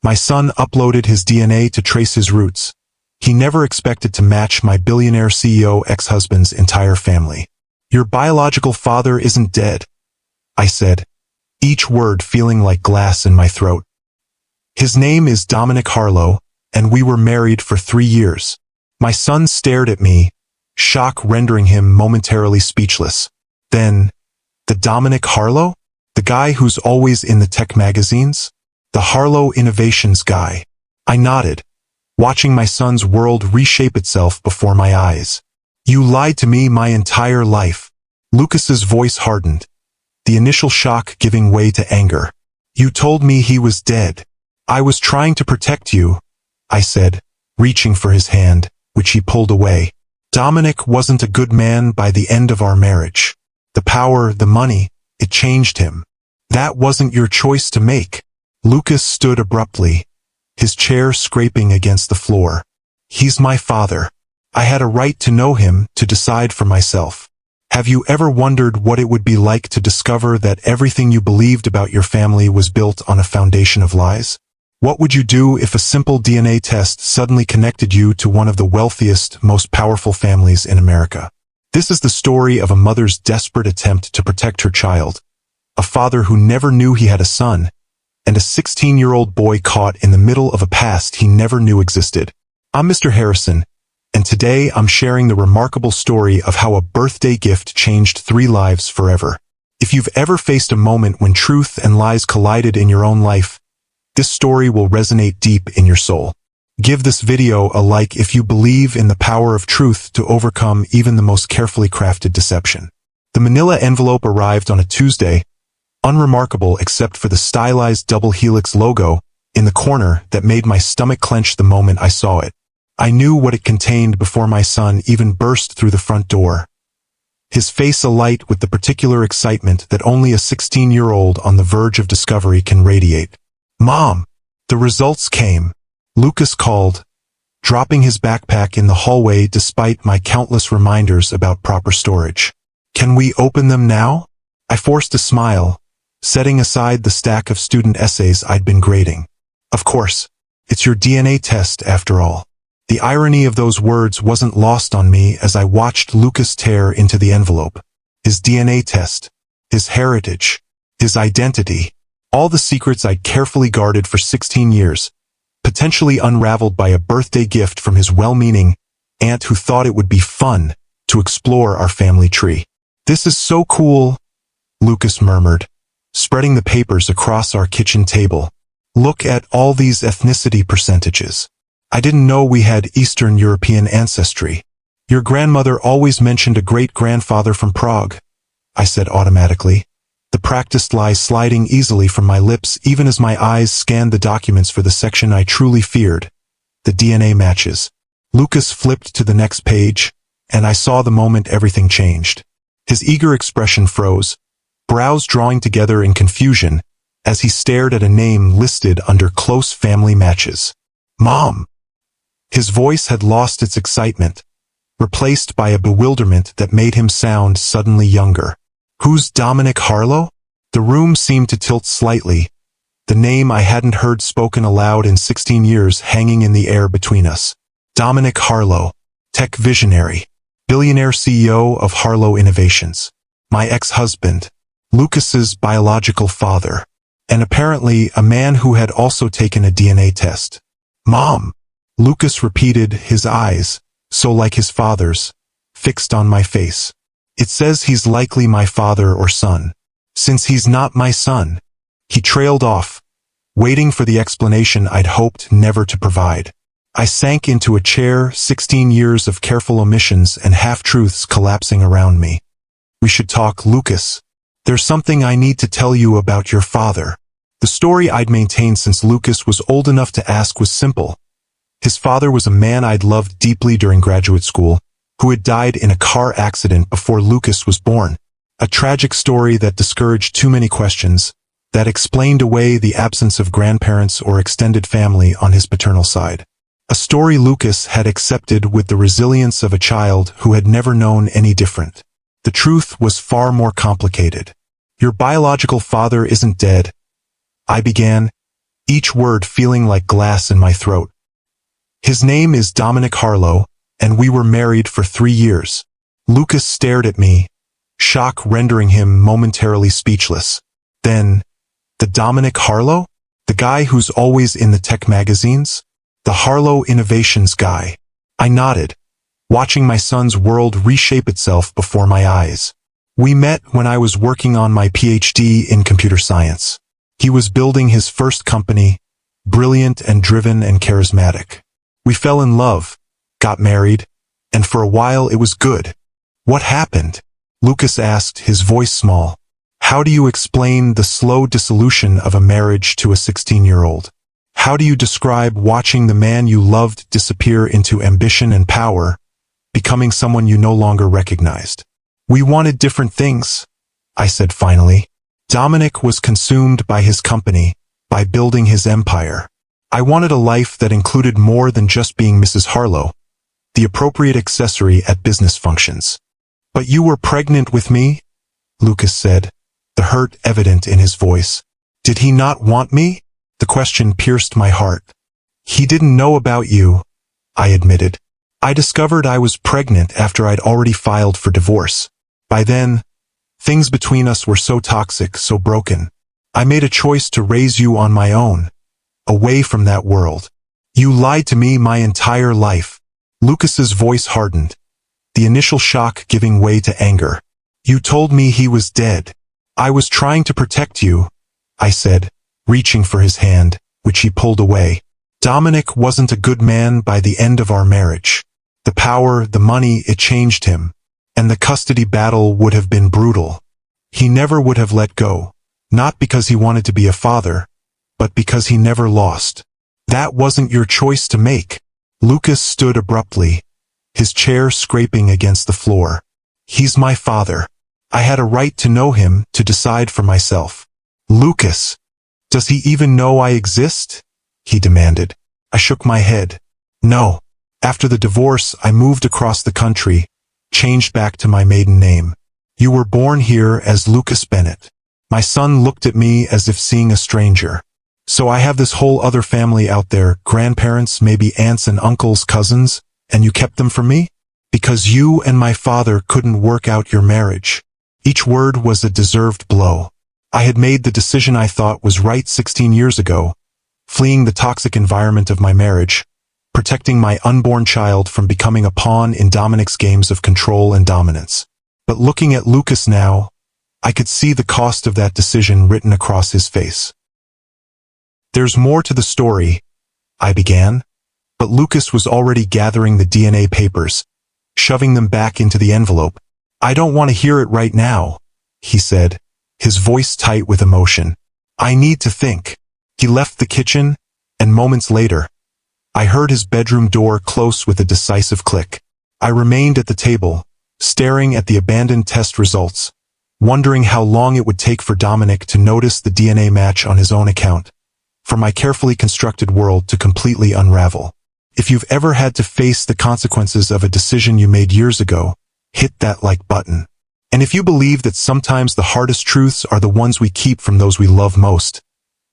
My son uploaded his DNA to trace his roots. He never expected to match my billionaire CEO ex-husband's entire family. Your biological father isn't dead, I said, each word feeling like glass in my throat. His name is Dominic Harlow, and we were married for 3 years. My son stared at me, shock rendering him momentarily speechless. Then, the Dominic Harlow? The guy who's always in the tech magazines? The Harlow Innovations guy. I nodded, watching my son's world reshape itself before my eyes. You lied to me my entire life. Lucas's voice hardened, the initial shock giving way to anger. You told me he was dead. I was trying to protect you, I said, reaching for his hand, which he pulled away. Dominic wasn't a good man by the end of our marriage. The power, the money, it changed him. That wasn't your choice to make. Lucas stood abruptly, his chair scraping against the floor. He's my father. I had a right to know him, to decide for myself. Have you ever wondered what it would be like to discover that everything you believed about your family was built on a foundation of lies? What would you do if a simple DNA test suddenly connected you to one of the wealthiest, most powerful families in America? This is the story of a mother's desperate attempt to protect her child, a father who never knew he had a son, and a 16-year-old boy caught in the middle of a past he never knew existed. I'm Mr. Harrison, and today I'm sharing the remarkable story of how a birthday gift changed 3 lives forever. If you've ever faced a moment when truth and lies collided in your own life, this story will resonate deep in your soul. Give this video a like if you believe in the power of truth to overcome even the most carefully crafted deception. The manila envelope arrived on a Tuesday, unremarkable except for the stylized double helix logo in the corner that made my stomach clench the moment I saw it. I knew what it contained before my son even burst through the front door, his face alight with the particular excitement that only a 16-year-old on the verge of discovery can radiate. Mom! The results came. Lucas called, dropping his backpack in the hallway despite my countless reminders about proper storage. Can we open them now? I forced a smile, setting aside the stack of student essays I'd been grading. Of course. It's your DNA test after all. The irony of those words wasn't lost on me as I watched Lucas tear into the envelope. His DNA test, his heritage, his identity, all the secrets I'd carefully guarded for 16 years, potentially unraveled by a birthday gift from his well-meaning aunt who thought it would be fun to explore our family tree. This is so cool, Lucas murmured, spreading the papers across our kitchen table. Look at all these ethnicity percentages. I didn't know we had Eastern European ancestry. Your grandmother always mentioned a great-grandfather from Prague, I said automatically, the practiced lie sliding easily from my lips even as my eyes scanned the documents for the section I truly feared, the DNA matches. Lucas flipped to the next page, and I saw the moment everything changed. His eager expression froze, brows drawing together in confusion as he stared at a name listed under close family matches. Mom! His voice had lost its excitement, replaced by a bewilderment that made him sound suddenly younger. Who's Dominic Harlow? The room seemed to tilt slightly, the name I hadn't heard spoken aloud in 16 years hanging in the air between us. Dominic Harlow, tech visionary, billionaire CEO of Harlow Innovations, my ex-husband, Lucas's biological father, and apparently a man who had also taken a DNA test. Mom! Lucas repeated, his eyes, so like his father's, fixed on my face. It says he's likely my father or son. Since he's not my son. He trailed off, waiting for the explanation I'd hoped never to provide. I sank into a chair, 16 years of careful omissions and half-truths collapsing around me. We should talk, Lucas. There's something I need to tell you about your father. The story I'd maintained since Lucas was old enough to ask was simple. His father was a man I'd loved deeply during graduate school, who had died in a car accident before Lucas was born. A tragic story that discouraged too many questions, that explained away the absence of grandparents or extended family on his paternal side. A story Lucas had accepted with the resilience of a child who had never known any different. The truth was far more complicated. Your biological father isn't dead, I began, each word feeling like glass in my throat. His name is Dominic Harlow, and we were married for 3 years. Lucas stared at me, shock rendering him momentarily speechless. Then, the Dominic Harlow? The guy who's always in the tech magazines? The Harlow Innovations guy. I nodded, watching my son's world reshape itself before my eyes. We met when I was working on my PhD in computer science. He was building his first company, brilliant and driven and charismatic. We fell in love, got married, and for a while it was good. What happened? Lucas asked, his voice small. How do you explain the slow dissolution of a marriage to a 16-year-old? How do you describe watching the man you loved disappear into ambition and power, becoming someone you no longer recognized? We wanted different things, I said finally. Dominic was consumed by his company, by building his empire. I wanted a life that included more than just being Mrs. Harlow, the appropriate accessory at business functions. But you were pregnant with me? Lucas said, the hurt evident in his voice. Did he not want me? The question pierced my heart. He didn't know about you, I admitted. I discovered I was pregnant after I'd already filed for divorce. By then, things between us were so toxic, so broken. I made a choice to raise you on my own, away from that world. You lied to me my entire life. Lucas's voice hardened, the initial shock giving way to anger. You told me he was dead. I was trying to protect you, I said, reaching for his hand, which he pulled away. Dominic wasn't a good man by the end of our marriage. The power, the money, it changed him. And the custody battle would have been brutal. He never would have let go, not because he wanted to be a father, but because he never lost. That wasn't your choice to make. Lucas stood abruptly, his chair scraping against the floor. He's my father. I had a right to know him, to decide for myself. Lucas, does he even know I exist? He demanded. I shook my head. No. After the divorce, I moved across the country, changed back to my maiden name. You were born here as Lucas Bennett. My son looked at me as if seeing a stranger. So I have this whole other family out there, grandparents, maybe aunts and uncles, cousins, and you kept them from me? Because you and my father couldn't work out your marriage. Each word was a deserved blow. I had made the decision I thought was right 16 years ago, fleeing the toxic environment of my marriage, protecting my unborn child from becoming a pawn in Dominic's games of control and dominance. But looking at Lucas now, I could see the cost of that decision written across his face. There's more to the story, I began, but Lucas was already gathering the DNA papers, shoving them back into the envelope. I don't want to hear it right now, he said, his voice tight with emotion. I need to think. He left the kitchen, and moments later, I heard his bedroom door close with a decisive click. I remained at the table, staring at the abandoned test results, wondering how long it would take for Dominic to notice the DNA match on his own account, for my carefully constructed world to completely unravel. If you've ever had to face the consequences of a decision you made years ago, hit that like button. And if you believe that sometimes the hardest truths are the ones we keep from those we love most,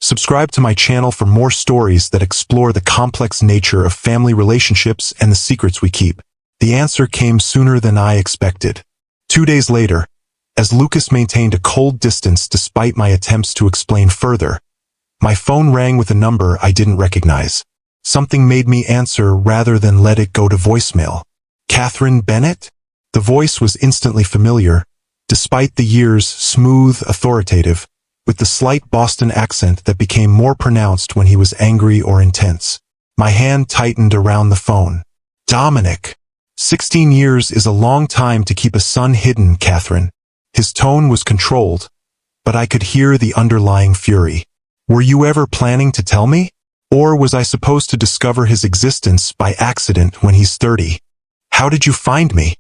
subscribe to my channel for more stories that explore the complex nature of family relationships and the secrets we keep. The answer came sooner than I expected. 2 days later, as Lucas maintained a cold distance despite my attempts to explain further, my phone rang with a number I didn't recognize. Something made me answer rather than let it go to voicemail. Katherine Bennett? The voice was instantly familiar, despite the years smooth, authoritative, with the slight Boston accent that became more pronounced when he was angry or intense. My hand tightened around the phone. Dominic. 16 years is a long time to keep a son hidden, Katherine. His tone was controlled, but I could hear the underlying fury. Were you ever planning to tell me? Or was I supposed to discover his existence by accident when he's 30? How did you find me?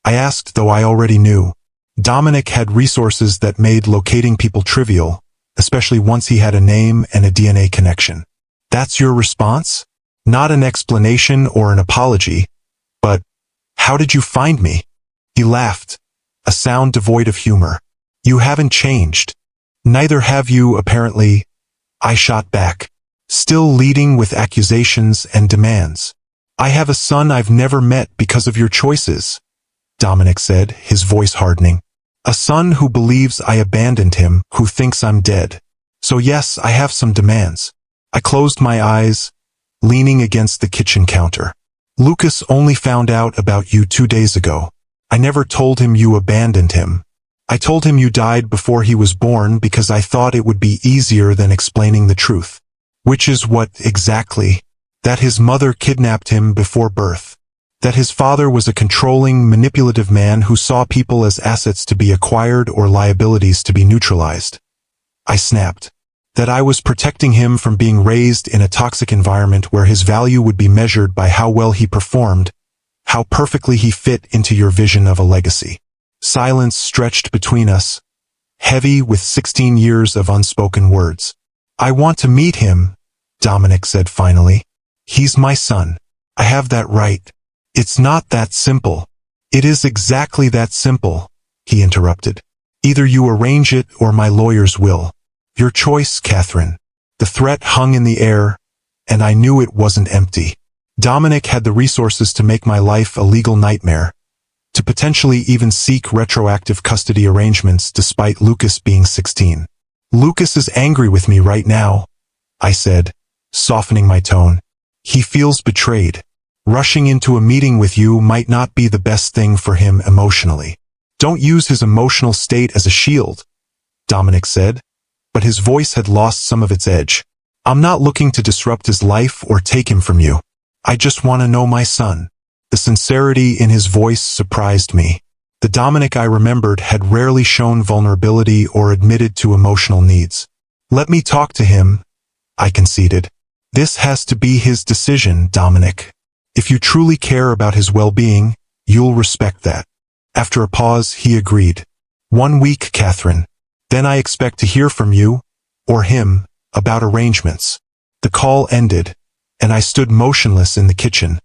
I asked, though I already knew. Dominic had resources that made locating people trivial, especially once he had a name and a DNA connection. That's your response? Not an explanation or an apology, but, how did you find me? He laughed, a sound devoid of humor. You haven't changed. Neither have you, apparently. I shot back. still leading with accusations and demands. I have a son I've never met because of your choices, Dominic said, his voice hardening. A son who believes I abandoned him, who thinks I'm dead. So yes, I have some demands. I closed my eyes, leaning against the kitchen counter. Lucas only found out about you 2 days ago. I never told him you abandoned him. I told him you died before he was born because I thought it would be easier than explaining the truth. Which is what exactly? That his mother kidnapped him before birth. That his father was a controlling, manipulative man who saw people as assets to be acquired or liabilities to be neutralized. I snapped. That I was protecting him from being raised in a toxic environment where his value would be measured by how well he performed, how perfectly he fit into your vision of a legacy. Silence stretched between us, heavy with 16 years of unspoken words. I want to meet him, Dominic said finally. He's my son. I have that right. It's not that simple. It is exactly that simple, he interrupted. Either you arrange it or my lawyers will. Your choice, Katherine. The threat hung in the air, and I knew it wasn't empty. Dominic had the resources to make my life a legal nightmare, to potentially even seek retroactive custody arrangements despite Lucas being 16. Lucas is angry with me right now, I said, softening my tone. He feels betrayed. Rushing into a meeting with you might not be the best thing for him emotionally. Don't use his emotional state as a shield, Dominic said, but his voice had lost some of its edge. I'm not looking to disrupt his life or take him from you. I just want to know my son. The sincerity in his voice surprised me. The Dominic I remembered had rarely shown vulnerability or admitted to emotional needs. Let me talk to him, I conceded. This has to be his decision, Dominic. If you truly care about his well-being, you'll respect that. After a pause, he agreed. 1 week, Katherine. Then I expect to hear from you, or him, about arrangements. The call ended, and I stood motionless in the kitchen,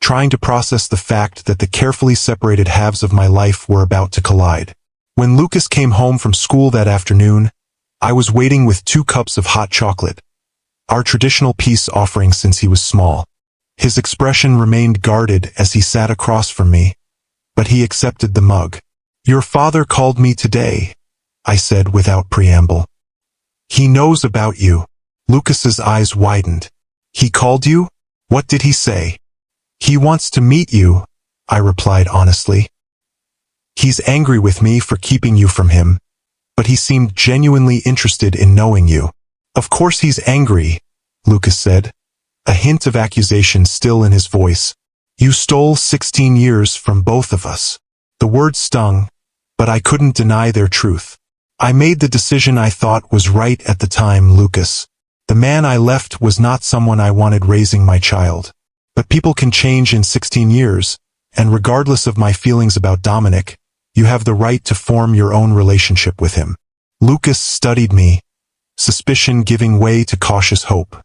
trying to process the fact that the carefully separated halves of my life were about to collide. When Lucas came home from school that afternoon, I was waiting with 2 cups of hot chocolate, our traditional peace offering since he was small. His expression remained guarded as he sat across from me, but he accepted the mug. Your father called me today, I said without preamble. He knows about you. Lucas's eyes widened. He called you? What did he say? He wants to meet you, I replied honestly. He's angry with me for keeping you from him, but he seemed genuinely interested in knowing you. Of course he's angry, Lucas said, a hint of accusation still in his voice. You stole 16 years from both of us. The words stung, but I couldn't deny their truth. I made the decision I thought was right at the time, Lucas. The man I left was not someone I wanted raising my child. But people can change in 16 years, and regardless of my feelings about Dominic, you have the right to form your own relationship with him. Lucas studied me, suspicion giving way to cautious hope.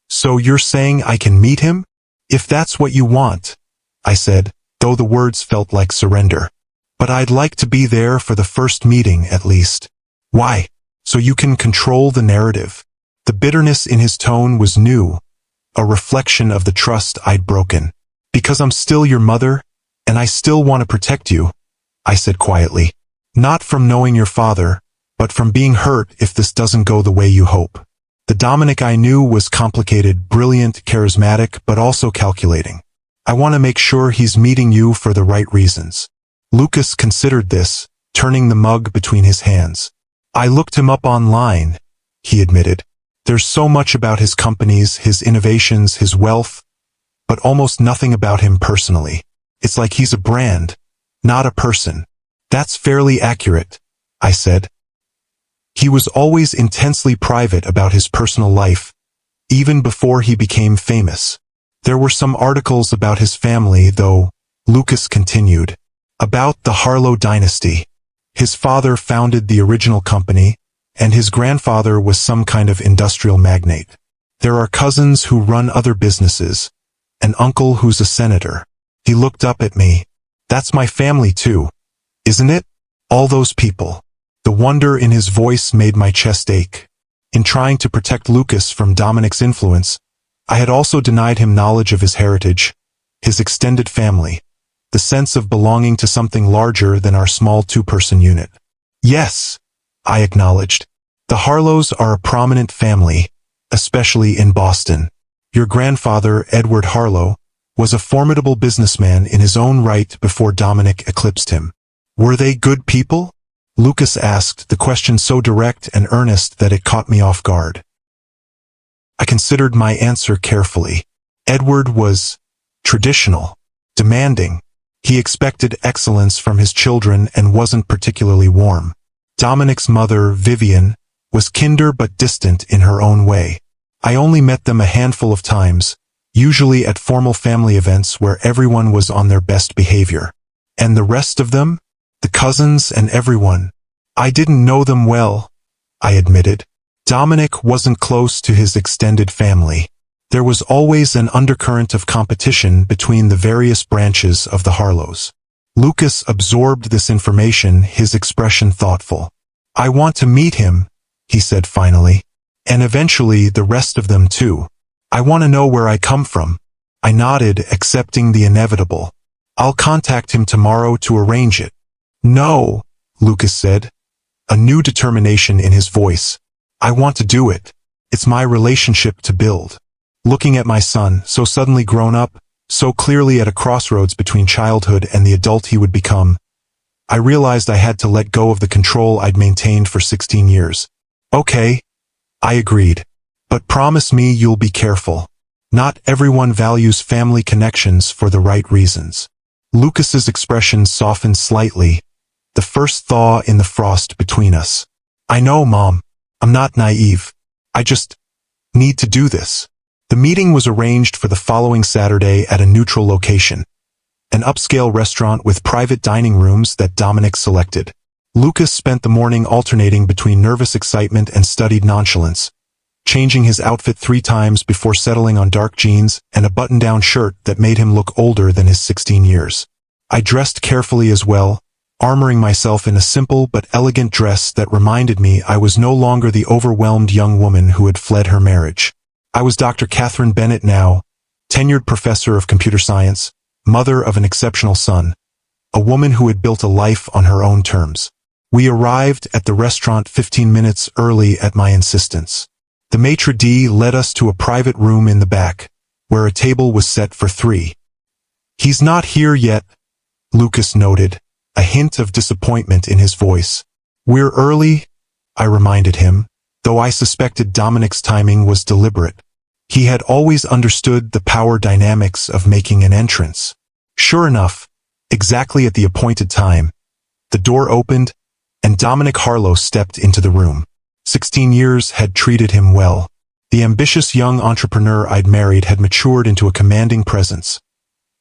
So you're saying I can meet him? If that's what you want, I said, though the words felt like surrender. But I'd like to be there for the first meeting at least. Why? So you can control the narrative. The bitterness in his tone was new, a reflection of the trust I'd broken. Because I'm still your mother, and I still want to protect you, I said quietly. Not from knowing your father, but from being hurt if this doesn't go the way you hope. The Dominic I knew was complicated, brilliant, charismatic, but also calculating. I want to make sure he's meeting you for the right reasons. Lucas considered this, turning the mug between his hands. I looked him up online, he admitted. There's so much about his companies, his innovations, his wealth, but almost nothing about him personally. It's like he's a brand, not a person. That's fairly accurate, I said. He was always intensely private about his personal life, even before he became famous. There were some articles about his family, though, Lucas continued, about the Harlow dynasty. His father founded the original company, and his grandfather was some kind of industrial magnate. There are cousins who run other businesses, an uncle who's a senator. He looked up at me. That's my family too, isn't it? All those people. The wonder in his voice made my chest ache. In trying to protect Lucas from Dominic's influence, I had also denied him knowledge of his heritage, his extended family, the sense of belonging to something larger than our small two-person unit. Yes, I acknowledged. The Harlows are a prominent family, especially in Boston. Your grandfather, Edward Harlow, was a formidable businessman in his own right before Dominic eclipsed him. Were they good people? Lucas asked, the question so direct and earnest that it caught me off guard. I considered my answer carefully. Edward was traditional, demanding. He expected excellence from his children and wasn't particularly warm. Dominic's mother, Vivian, was kinder but distant in her own way. I only met them a handful of times, usually at formal family events where everyone was on their best behavior. And the rest of them? The cousins and everyone. I didn't know them well, I admitted. Dominic wasn't close to his extended family. There was always an undercurrent of competition between the various branches of the Harlows. Lucas absorbed this information, his expression thoughtful. I want to meet him, he said finally. And eventually the rest of them too. I want to know where I come from. I nodded, accepting the inevitable. I'll contact him tomorrow to arrange it. No, Lucas said, a new determination in his voice. I want to do it. It's my relationship to build. Looking at my son, so suddenly grown up, so clearly at a crossroads between childhood and the adult he would become, I realized I had to let go of the control I'd maintained for 16 years. Okay, I agreed. But promise me you'll be careful. Not everyone values family connections for the right reasons. Lucas's expression softened slightly, the first thaw in the frost between us. I know, Mom. I'm not naive. I just need to do this. The meeting was arranged for the following Saturday at a neutral location, an upscale restaurant with private dining rooms that Dominic selected. Lucas spent the morning alternating between nervous excitement and studied nonchalance, changing his outfit 3 times before settling on dark jeans and a button-down shirt that made him look older than his 16 years. I dressed carefully as well, armoring myself in a simple but elegant dress that reminded me I was no longer the overwhelmed young woman who had fled her marriage. I was Dr. Katherine Bennett now, tenured professor of computer science, mother of an exceptional son, a woman who had built a life on her own terms. We arrived at the restaurant 15 minutes early at my insistence. The maitre d' led us to a private room in the back, where a table was set for 3. He's not here yet, Lucas noted, a hint of disappointment in his voice. We're early, I reminded him, though I suspected Dominic's timing was deliberate. He had always understood the power dynamics of making an entrance. Sure enough, exactly at the appointed time, the door opened, and Dominic Harlow stepped into the room. 16 years had treated him well. The ambitious young entrepreneur I'd married had matured into a commanding presence.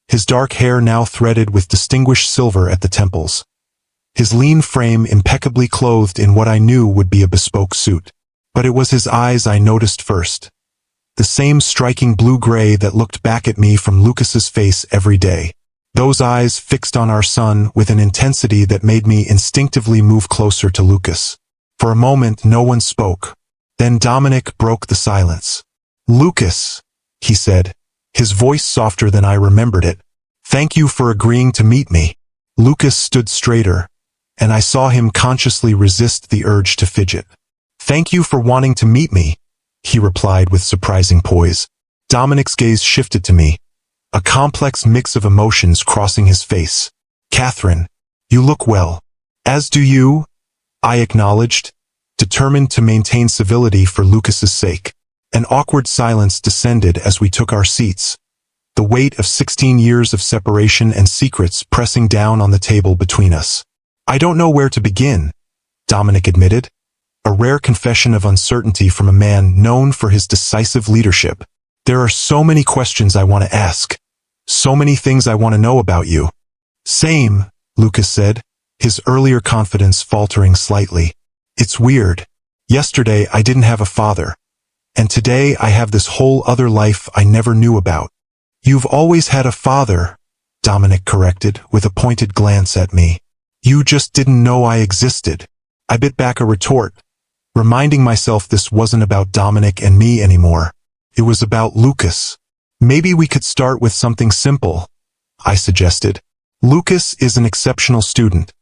His dark hair now threaded with distinguished silver at the temples. His lean frame impeccably clothed in what I knew would be a bespoke suit. But it was his eyes I noticed first. The same striking blue-gray that looked back at me from Lucas's face every day. Those eyes fixed on our son with an intensity that made me instinctively move closer to Lucas. For a moment, no one spoke. Then Dominic broke the silence. Lucas, he said, his voice softer than I remembered it. Thank you for agreeing to meet me. Lucas stood straighter, and I saw him consciously resist the urge to fidget. Thank you for wanting to meet me, he replied with surprising poise. Dominic's gaze shifted to me, a complex mix of emotions crossing his face. Katherine, you look well. As do you, I acknowledged, determined to maintain civility for Lucas's sake. An awkward silence descended as we took our seats, the weight of 16 years of separation and secrets pressing down on the table between us. I don't know where to begin, Dominic admitted, a rare confession of uncertainty from a man known for his decisive leadership. There are so many questions I want to ask, so many things I want to know about you. Same, Lucas said, his earlier confidence faltering slightly. It's weird. Yesterday I didn't have a father, and today I have this whole other life I never knew about. You've always had a father, Dominic corrected with a pointed glance at me. You just didn't know I existed. I bit back a retort, reminding myself this wasn't about Dominic and me anymore. It was about Lucas. Maybe we could start with something simple, I suggested. Lucas is an exceptional student,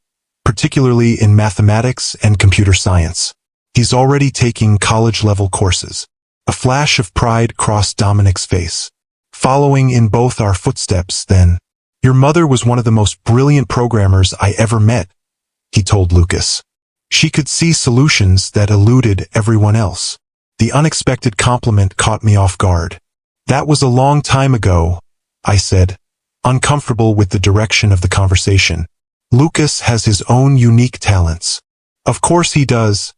particularly in mathematics and computer science. He's already taking college-level courses. A flash of pride crossed Dominic's face. Following in both our footsteps, then. Your mother was one of the most brilliant programmers I ever met, he told Lucas. She could see solutions that eluded everyone else. The unexpected compliment caught me off guard. That was a long time ago, I said, uncomfortable with the direction of the conversation. Lucas has his own unique talents. Of course he does,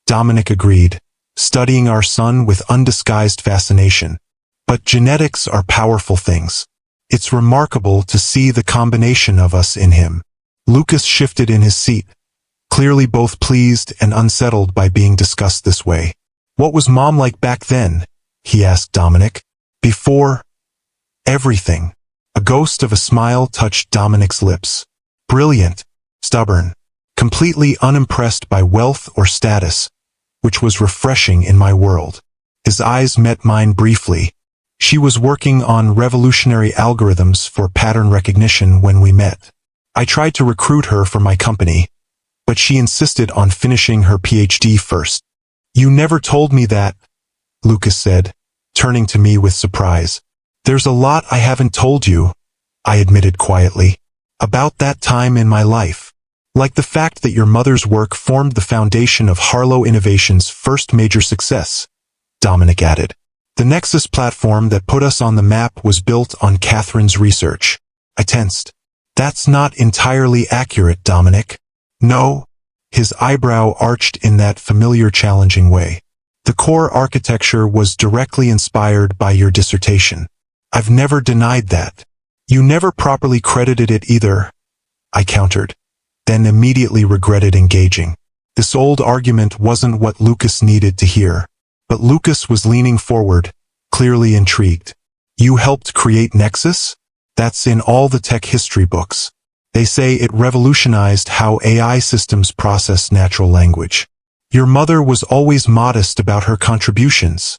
Dominic agreed, studying our son with undisguised fascination. But genetics are powerful things. It's remarkable to see the combination of us in him. Lucas shifted in his seat, clearly both pleased and unsettled by being discussed this way. What was Mom like back then? He asked Dominic. Before everything. A ghost of a smile touched Dominic's lips. Brilliant, stubborn, completely unimpressed by wealth or status, which was refreshing in my world. His eyes met mine briefly. She was working on revolutionary algorithms for pattern recognition when we met. I tried to recruit her for my company, but she insisted on finishing her PhD first. You never told me that, Lucas said, turning to me with surprise. There's a lot I haven't told you, I admitted quietly, about that time in my life. Like the fact that your mother's work formed the foundation of Harlow Innovations' first major success, Dominic added. The Nexus platform that put us on the map was built on Katherine's research. I tensed. That's not entirely accurate, Dominic. No. His eyebrow arched in that familiar challenging way. The core architecture was directly inspired by your dissertation. I've never denied that. You never properly credited it either, I countered, then immediately regretted engaging. This old argument wasn't what Lucas needed to hear. But Lucas was leaning forward, clearly intrigued. You helped create Nexus? That's in all the tech history books. They say it revolutionized how AI systems process natural language. Your mother was always modest about her contributions,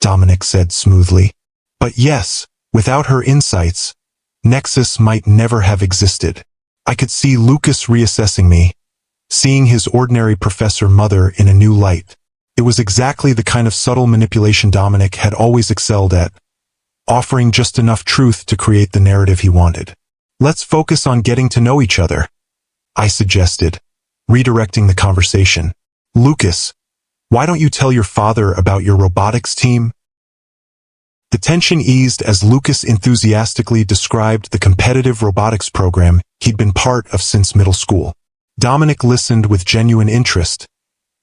Dominic said smoothly. But yes, without her insights, Nexus might never have existed. I could see Lucas reassessing me, seeing his ordinary professor mother in a new light. It was exactly the kind of subtle manipulation Dominic had always excelled at, offering just enough truth to create the narrative he wanted. Let's focus on getting to know each other, I suggested, redirecting the conversation. Lucas, why don't you tell your father about your robotics team? The tension eased as Lucas enthusiastically described the competitive robotics program he'd been part of since middle school. Dominic listened with genuine interest,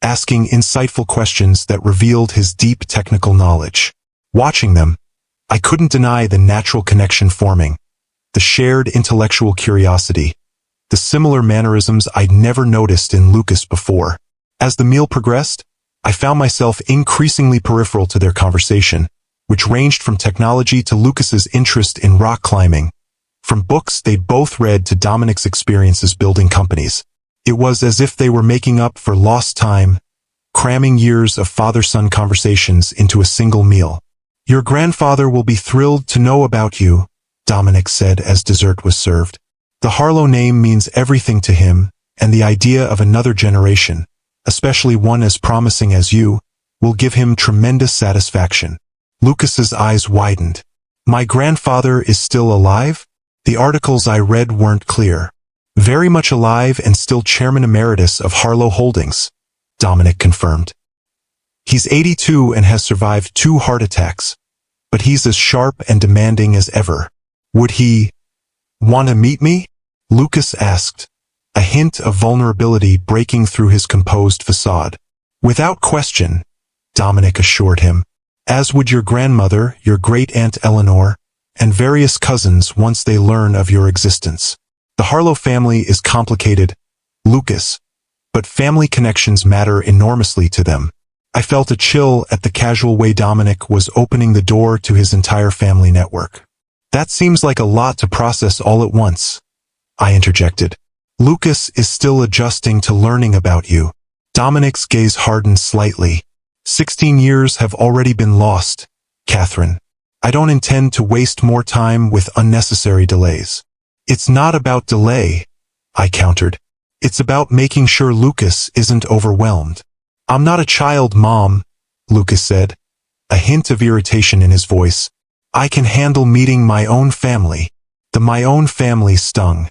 asking insightful questions that revealed his deep technical knowledge. Watching them, I couldn't deny the natural connection forming, the shared intellectual curiosity, the similar mannerisms I'd never noticed in Lucas before. As the meal progressed, I found myself increasingly peripheral to their conversation, which ranged from technology to Lucas's interest in rock climbing, from books they'd both read to Dominic's experiences building companies. It was as if they were making up for lost time, cramming years of father-son conversations into a single meal. Your grandfather will be thrilled to know about you, Dominic said as dessert was served. The Harlow name means everything to him, and the idea of another generation, especially one as promising as you, will give him tremendous satisfaction. Lucas's eyes widened. My grandfather is still alive? The articles I read weren't clear. Very much alive and still chairman emeritus of Harlow Holdings, Dominic confirmed. He's 82 and has survived 2 heart attacks, but he's as sharp and demanding as ever. Would he want to meet me? Lucas asked, a hint of vulnerability breaking through his composed facade. Without question, Dominic assured him, as would your grandmother, your great-aunt Eleanor, and various cousins once they learn of your existence. The Harlow family is complicated, Lucas, but family connections matter enormously to them. I felt a chill at the casual way Dominic was opening the door to his entire family network. That seems like a lot to process all at once, I interjected. Lucas is still adjusting to learning about you, Dominic's gaze hardened slightly. 16 years have already been lost, Katherine. I don't intend to waste more time with unnecessary delays. It's not about delay, I countered. It's about making sure Lucas isn't overwhelmed. I'm not a child, Mom, Lucas said, a hint of irritation in his voice. I can handle meeting my own family. The my own family stung,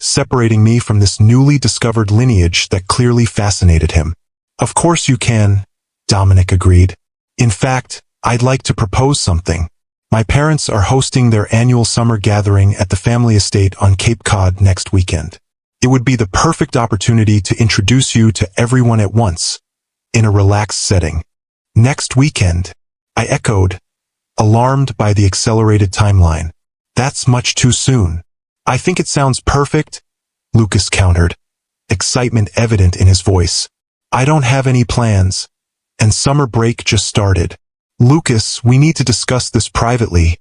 separating me from this newly discovered lineage that clearly fascinated him. Of course you can, Dominic agreed. In fact, I'd like to propose something. My parents are hosting their annual summer gathering at the family estate on Cape Cod next weekend. It would be the perfect opportunity to introduce you to everyone at once, in a relaxed setting. Next weekend, I echoed, alarmed by the accelerated timeline. That's much too soon. I think it sounds perfect, Lucas countered, excitement evident in his voice. I don't have any plans, and summer break just started. Lucas, we need to discuss this privately,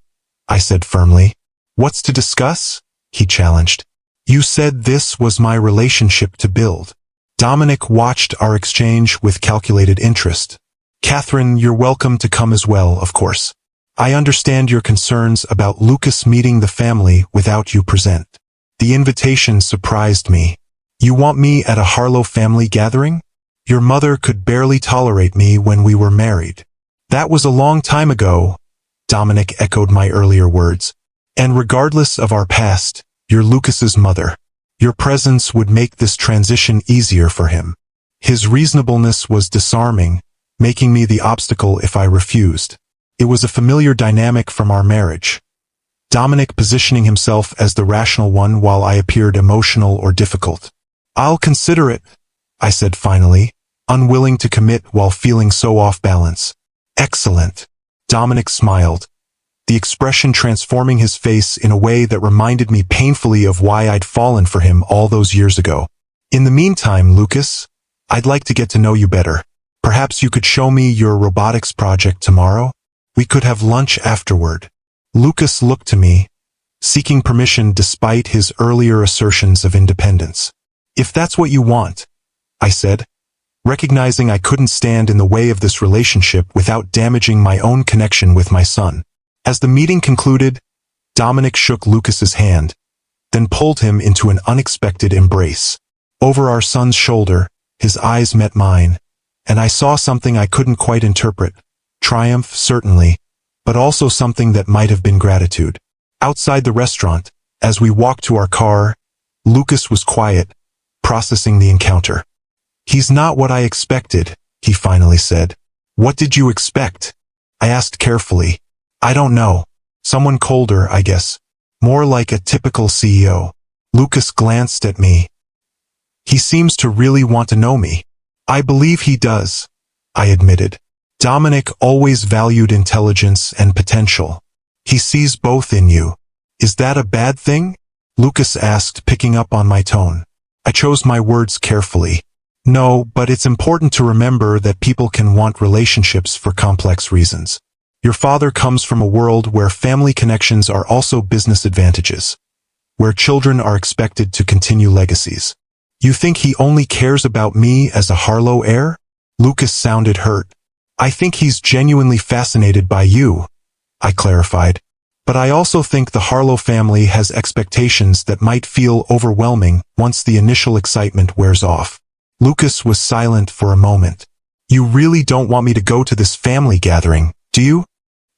I said firmly. What's to discuss? He challenged. You said this was my relationship to build. Dominic watched our exchange with calculated interest. Katherine, you're welcome to come as well, of course. I understand your concerns about Lucas meeting the family without you present. The invitation surprised me. You want me at a Harlow family gathering? Your mother could barely tolerate me when we were married. That was a long time ago, Dominic echoed my earlier words. And regardless of our past, you're Lucas's mother. Your presence would make this transition easier for him. His reasonableness was disarming, making me the obstacle if I refused. It was a familiar dynamic from our marriage. Dominic positioning himself as the rational one while I appeared emotional or difficult. I'll consider it, I said finally, unwilling to commit while feeling so off balance. Excellent. Dominic smiled, the expression transforming his face in a way that reminded me painfully of why I'd fallen for him all those years ago. In the meantime, Lucas, I'd like to get to know you better. Perhaps you could show me your robotics project tomorrow? We could have lunch afterward. Lucas looked to me, seeking permission despite his earlier assertions of independence. If that's what you want, I said, recognizing I couldn't stand in the way of this relationship without damaging my own connection with my son. As the meeting concluded, Dominic shook Lucas's hand, then pulled him into an unexpected embrace. Over our son's shoulder, his eyes met mine, and I saw something I couldn't quite interpret. Triumph, certainly, but also something that might have been gratitude. Outside the restaurant, as we walked to our car, Lucas was quiet, processing the encounter. He's not what I expected, he finally said. What did you expect? I asked carefully. I don't know. Someone colder, I guess. More like a typical CEO. Lucas glanced at me. He seems to really want to know me. I believe he does, I admitted. Dominic always valued intelligence and potential. He sees both in you. Is that a bad thing? Lucas asked, picking up on my tone. I chose my words carefully. No, but it's important to remember that people can want relationships for complex reasons. Your father comes from a world where family connections are also business advantages, where children are expected to continue legacies. You think he only cares about me as a Harlow heir? Lucas sounded hurt. I think he's genuinely fascinated by you, I clarified. But I also think the Harlow family has expectations that might feel overwhelming once the initial excitement wears off. Lucas was silent for a moment. You really don't want me to go to this family gathering, do you?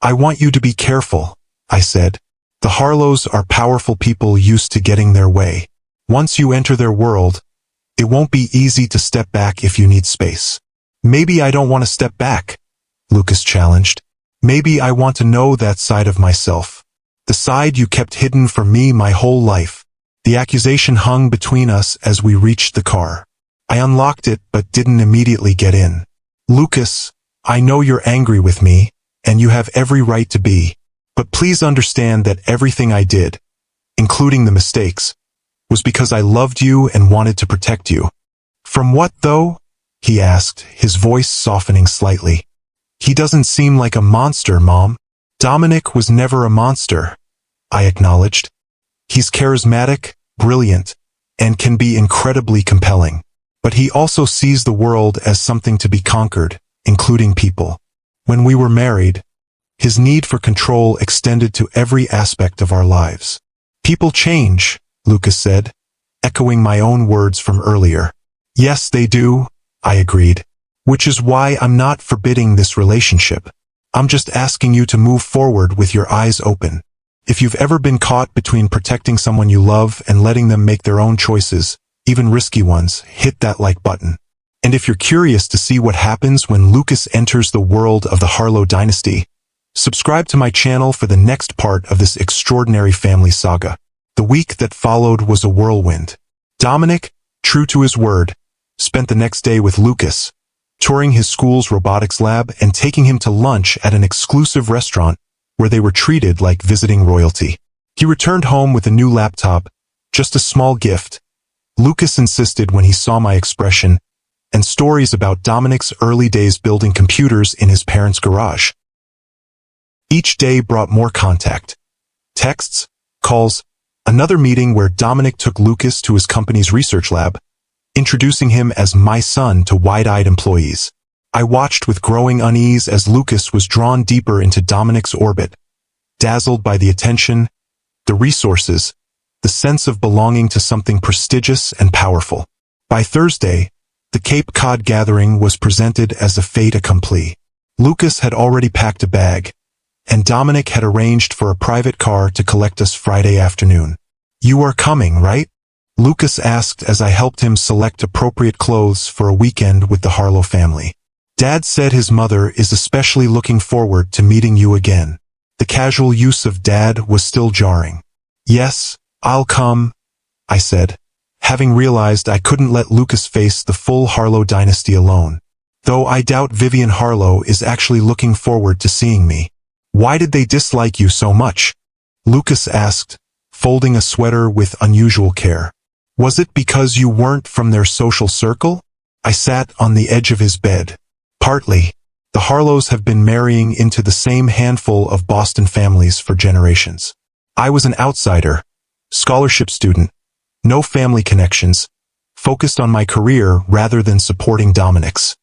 I want you to be careful, I said. The Harlows are powerful people used to getting their way. Once you enter their world, it won't be easy to step back if you need space. Maybe I don't want to step back, Lucas challenged. Maybe I want to know that side of myself. The side you kept hidden from me my whole life. The accusation hung between us as we reached the car. I unlocked it but didn't immediately get in. Lucas, I know you're angry with me, and you have every right to be. But please understand that everything I did, including the mistakes, was because I loved you and wanted to protect you. From what, though? He asked, his voice softening slightly. He doesn't seem like a monster, Mom. Dominic was never a monster, I acknowledged. He's charismatic, brilliant, and can be incredibly compelling. but he also sees the world as something to be conquered, including people. When we were married, his need for control extended to every aspect of our lives. People change, Lucas said, echoing my own words from earlier. Yes, they do, I agreed. Which is why I'm not forbidding this relationship. I'm just asking you to move forward with your eyes open. If you've ever been caught between protecting someone you love and letting them make their own choices, even risky ones, hit that like button. And if you're curious to see what happens when Lucas enters the world of the Harlow dynasty, subscribe to my channel for the next part of this extraordinary family saga. The week that followed was a whirlwind. Dominic, true to his word, spent the next day with Lucas, touring his school's robotics lab and taking him to lunch at an exclusive restaurant where they were treated like visiting royalty. He returned home with a new laptop, just a small gift. Lucas insisted when he saw my expression, and stories about Dominic's early days building computers in his parents' garage. Each day brought more contact. Texts, calls, another meeting where Dominic took Lucas to his company's research lab, introducing him as my son to wide-eyed employees. I watched with growing unease as Lucas was drawn deeper into Dominic's orbit, dazzled by the attention, the resources, the sense of belonging to something prestigious and powerful. By Thursday, the Cape Cod gathering was presented as a fait accompli. Lucas had already packed a bag, and Dominic had arranged for a private car to collect us Friday afternoon. You are coming, right? Lucas asked as I helped him select appropriate clothes for a weekend with the Harlow family. Dad said his mother is especially looking forward to meeting you again. The casual use of dad was still jarring. Yes, I'll come, I said, having realized I couldn't let Lucas face the full Harlow dynasty alone. Though I doubt Vivian Harlow is actually looking forward to seeing me. Why did they dislike you so much? Lucas asked, folding a sweater with unusual care. Was it because you weren't from their social circle? I sat on the edge of his bed. Partly. The Harlows have been marrying into the same handful of Boston families for generations. I was an outsider, scholarship student, no family connections, focused on my career rather than supporting Dominic's.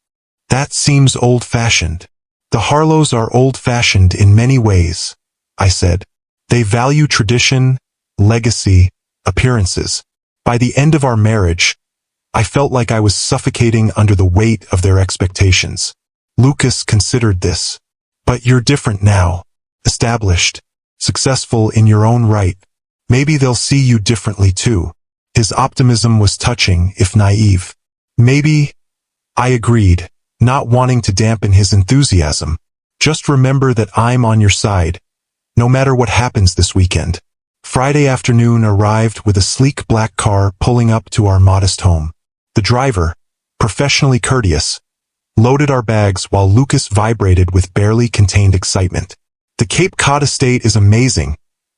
That seems old-fashioned. The Harlows are old-fashioned in many ways, I said. They value tradition, legacy, appearances. By the end of our marriage, I felt like I was suffocating under the weight of their expectations. Lucas considered this. But you're different now, established, successful in your own right. Maybe they'll see you differently too. His optimism was touching, if naive. Maybe, I agreed, not wanting to dampen his enthusiasm. Just remember that I'm on your side, no matter what happens this weekend. Friday afternoon arrived with a sleek black car pulling up to our modest home. The driver, professionally courteous, loaded our bags while Lucas vibrated with barely contained excitement. The Cape Cod estate is amazing,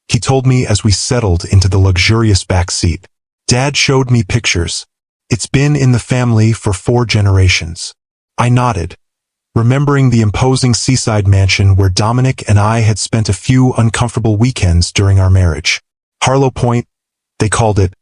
he told me as we settled into the luxurious back seat. Dad showed me pictures. It's been in the family for 4 generations. I nodded, remembering the imposing seaside mansion where Dominic and I had spent a few uncomfortable weekends during our marriage. Harlow Point, they called it,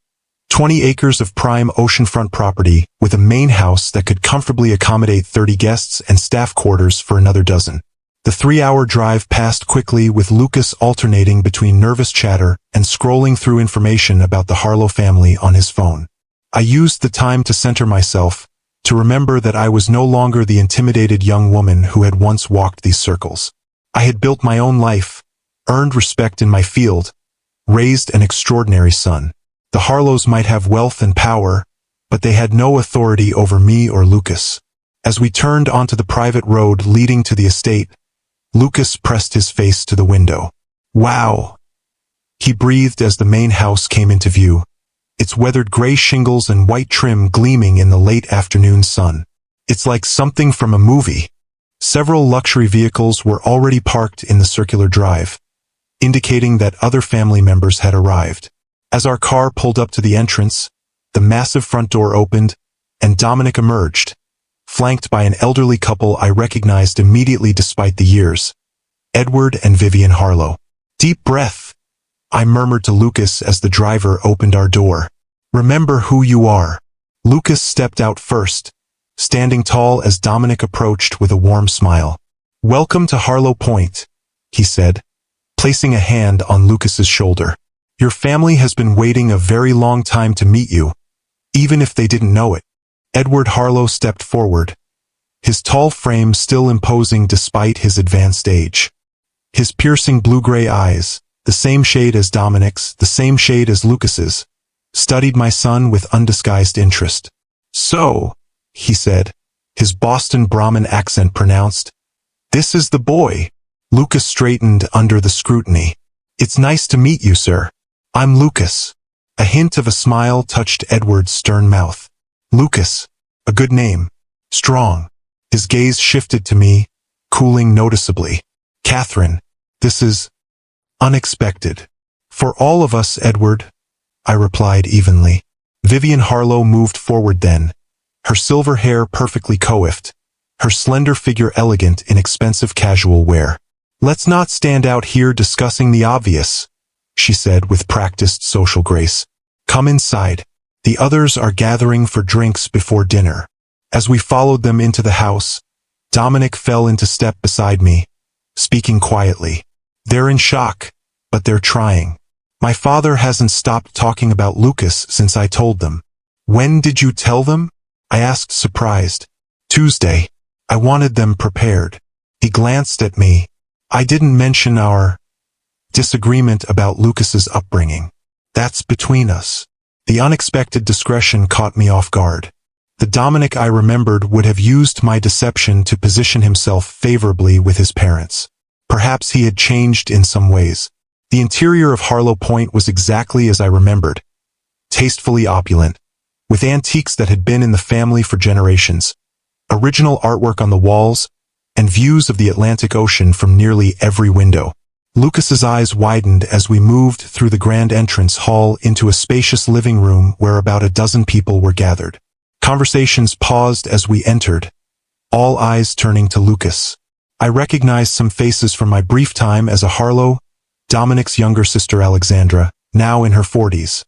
20 acres of prime oceanfront property with a main house that could comfortably accommodate 30 guests and staff quarters for another dozen. The 3-hour drive passed quickly with Lucas alternating between nervous chatter and scrolling through information about the Harlow family on his phone. I used the time to center myself, to remember that I was no longer the intimidated young woman who had once walked these circles. I had built my own life, earned respect in my field, raised an extraordinary son. The Harlows might have wealth and power, but they had no authority over me or Lucas. As we turned onto the private road leading to the estate, Lucas pressed his face to the window. Wow! He breathed as the main house came into view, its weathered gray shingles and white trim gleaming in the late afternoon sun. It's like something from a movie. Several luxury vehicles were already parked in the circular drive, indicating that other family members had arrived. As our car pulled up to the entrance, the massive front door opened, and Dominic emerged, flanked by an elderly couple I recognized immediately despite the years. Edward and Vivian Harlow. Deep breath, I murmured to Lucas as the driver opened our door. Remember who you are. Lucas stepped out first, standing tall as Dominic approached with a warm smile. "Welcome to Harlow Point," he said, placing a hand on Lucas's shoulder. "Your family has been waiting a very long time to meet you, even if they didn't know it." Edward Harlow stepped forward, his tall frame still imposing despite his advanced age. His piercing blue-gray eyes, the same shade as Dominic's, the same shade as Lucas's, studied my son with undisguised interest. "So," he said, his Boston Brahmin accent pronounced, "this is the boy." Lucas straightened under the scrutiny. "It's nice to meet you, sir. I'm Lucas." A hint of a smile touched Edward's stern mouth. "Lucas, a good name. Strong." His gaze shifted to me, cooling noticeably. "Katherine, this is unexpected." "For all of us, Edward," I replied evenly. Vivian Harlow moved forward then, her silver hair perfectly coiffed, her slender figure elegant in expensive casual wear. "Let's not stand out here discussing the obvious," she said with practiced social grace. "Come inside. The others are gathering for drinks before dinner." As we followed them into the house, Dominic fell into step beside me, speaking quietly. "They're in shock, but they're trying. My father hasn't stopped talking about Lucas since I told them." "When did you tell them?" I asked, surprised. "Tuesday. I wanted them prepared." He glanced at me. "I didn't mention our disagreement about Lucas's upbringing. That's between us." The unexpected discretion caught me off guard. The Dominic I remembered would have used my deception to position himself favorably with his parents. Perhaps he had changed in some ways. The interior of Harlow Point was exactly as I remembered, tastefully opulent, with antiques that had been in the family for generations, original artwork on the walls, and views of the Atlantic Ocean from nearly every window. Lucas's eyes widened as we moved through the grand entrance hall into a spacious living room where about a dozen people were gathered. Conversations paused as we entered, all eyes turning to Lucas. I recognized some faces from my brief time as a Harlow, Dominic's younger sister Alexandra, now in her 40s,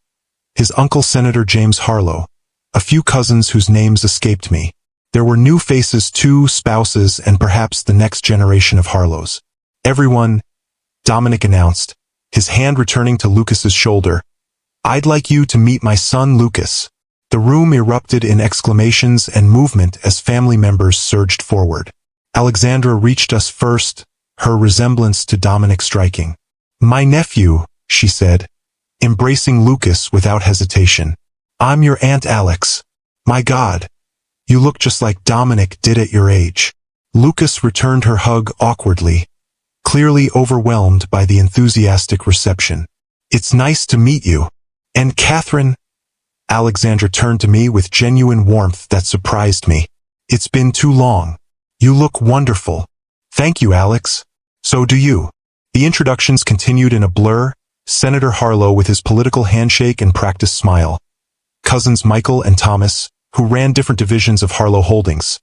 his uncle Senator James Harlow, a few cousins whose names escaped me. There were new faces too, spouses, and perhaps the next generation of Harlows. "Everyone," Dominic announced, his hand returning to Lucas's shoulder, "I'd like you to meet my son Lucas." The room erupted in exclamations and movement as family members surged forward. Alexandra reached us first, her resemblance to Dominic striking. "My nephew," she said, embracing Lucas without hesitation. "I'm your Aunt Alex. My God, you look just like Dominic did at your age." Lucas returned her hug awkwardly, clearly overwhelmed by the enthusiastic reception. "It's nice to meet you. And Katherine," Alexandra turned to me with genuine warmth that surprised me. "It's been too long. You look wonderful." "Thank you, Alex. So do you." The introductions continued in a blur, Senator Harlow with his political handshake and practiced smile, cousins Michael and Thomas, who ran different divisions of Harlow Holdings,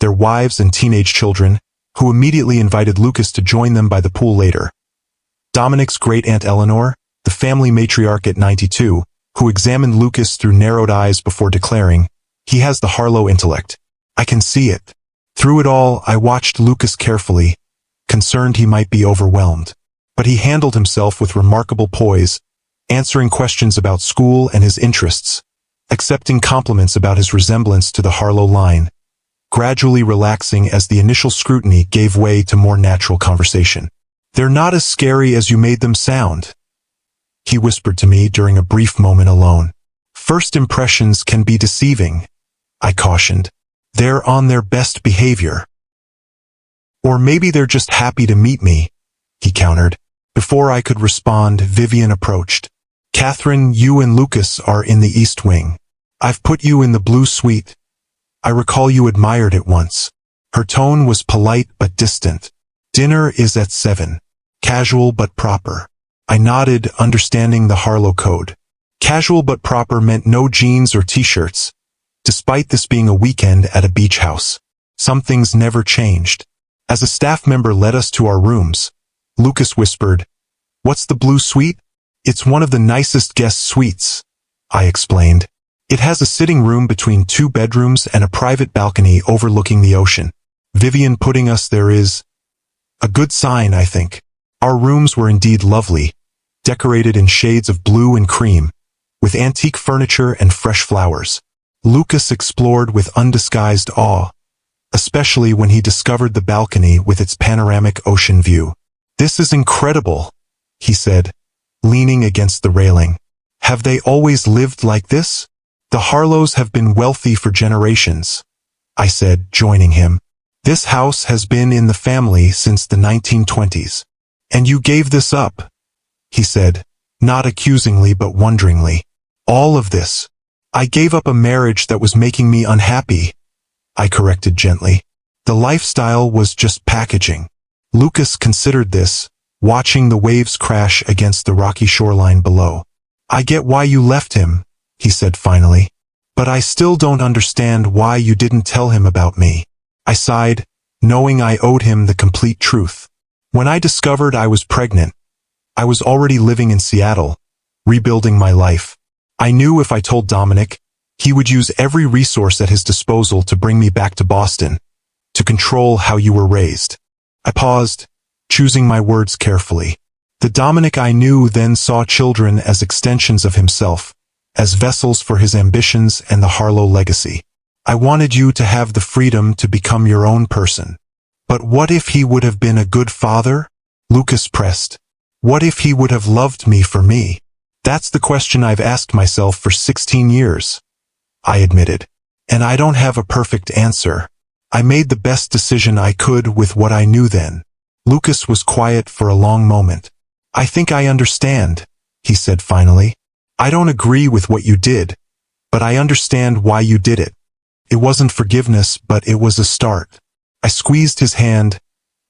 their wives and teenage children, who immediately invited Lucas to join them by the pool later. Dominic's great-aunt Eleanor, the family matriarch at 92, who examined Lucas through narrowed eyes before declaring, "He has the Harlow intellect. I can see it." Through it all, I watched Lucas carefully, concerned he might be overwhelmed. But he handled himself with remarkable poise, answering questions about school and his interests, accepting compliments about his resemblance to the Harlow line, gradually relaxing as the initial scrutiny gave way to more natural conversation. "They're not as scary as you made them sound," he whispered to me during a brief moment alone. "First impressions can be deceiving," I cautioned. "They're on their best behavior." "Or maybe they're just happy to meet me," he countered. Before I could respond, Vivian approached. "Katherine, you and Lucas are in the East Wing. I've put you in the blue suite. I recall you admired it once." Her tone was polite but distant. "Dinner is at 7. Casual but proper." I nodded, understanding the Harlow code. Casual but proper meant no jeans or t-shirts, despite this being a weekend at a beach house. Some things never changed. As a staff member led us to our rooms, Lucas whispered, "What's the blue suite?" "It's one of the nicest guest suites," I explained. It has a sitting room between 2 bedrooms and a private balcony overlooking the ocean. Vivian putting us there is a good sign, I think. Our rooms were indeed lovely, decorated in shades of blue and cream, with antique furniture and fresh flowers. Lucas explored with undisguised awe, especially when he discovered the balcony with its panoramic ocean view. "This is incredible," he said, leaning against the railing. "Have they always lived like this?" "The Harlows have been wealthy for generations," I said, joining him. "This house has been in the family since the 1920s. "And you gave this up?" he said, not accusingly but wonderingly. "All of this?" "I gave up a marriage that was making me unhappy," I corrected gently. "The lifestyle was just packaging." Lucas considered this, watching the waves crash against the rocky shoreline below. "I get why you left him," he said finally. "But I still don't understand why you didn't tell him about me." I sighed, knowing I owed him the complete truth. When I discovered I was pregnant, I was already living in Seattle, rebuilding my life. I knew if I told Dominic, he would use every resource at his disposal to bring me back to Boston, to control how you were raised. I paused, choosing my words carefully. The Dominic I knew then saw children as extensions of himself, as vessels for his ambitions and the Harlow legacy. "I wanted you to have the freedom to become your own person." "But what if he would have been a good father?" Lucas pressed. "What if he would have loved me for me?" "That's the question I've asked myself for 16 years, I admitted. "And I don't have a perfect answer. I made the best decision I could with what I knew then." Lucas was quiet for a long moment. "I think I understand," he said finally. "I don't agree with what you did, but I understand why you did it. It wasn't forgiveness, but it was a start." I squeezed his hand,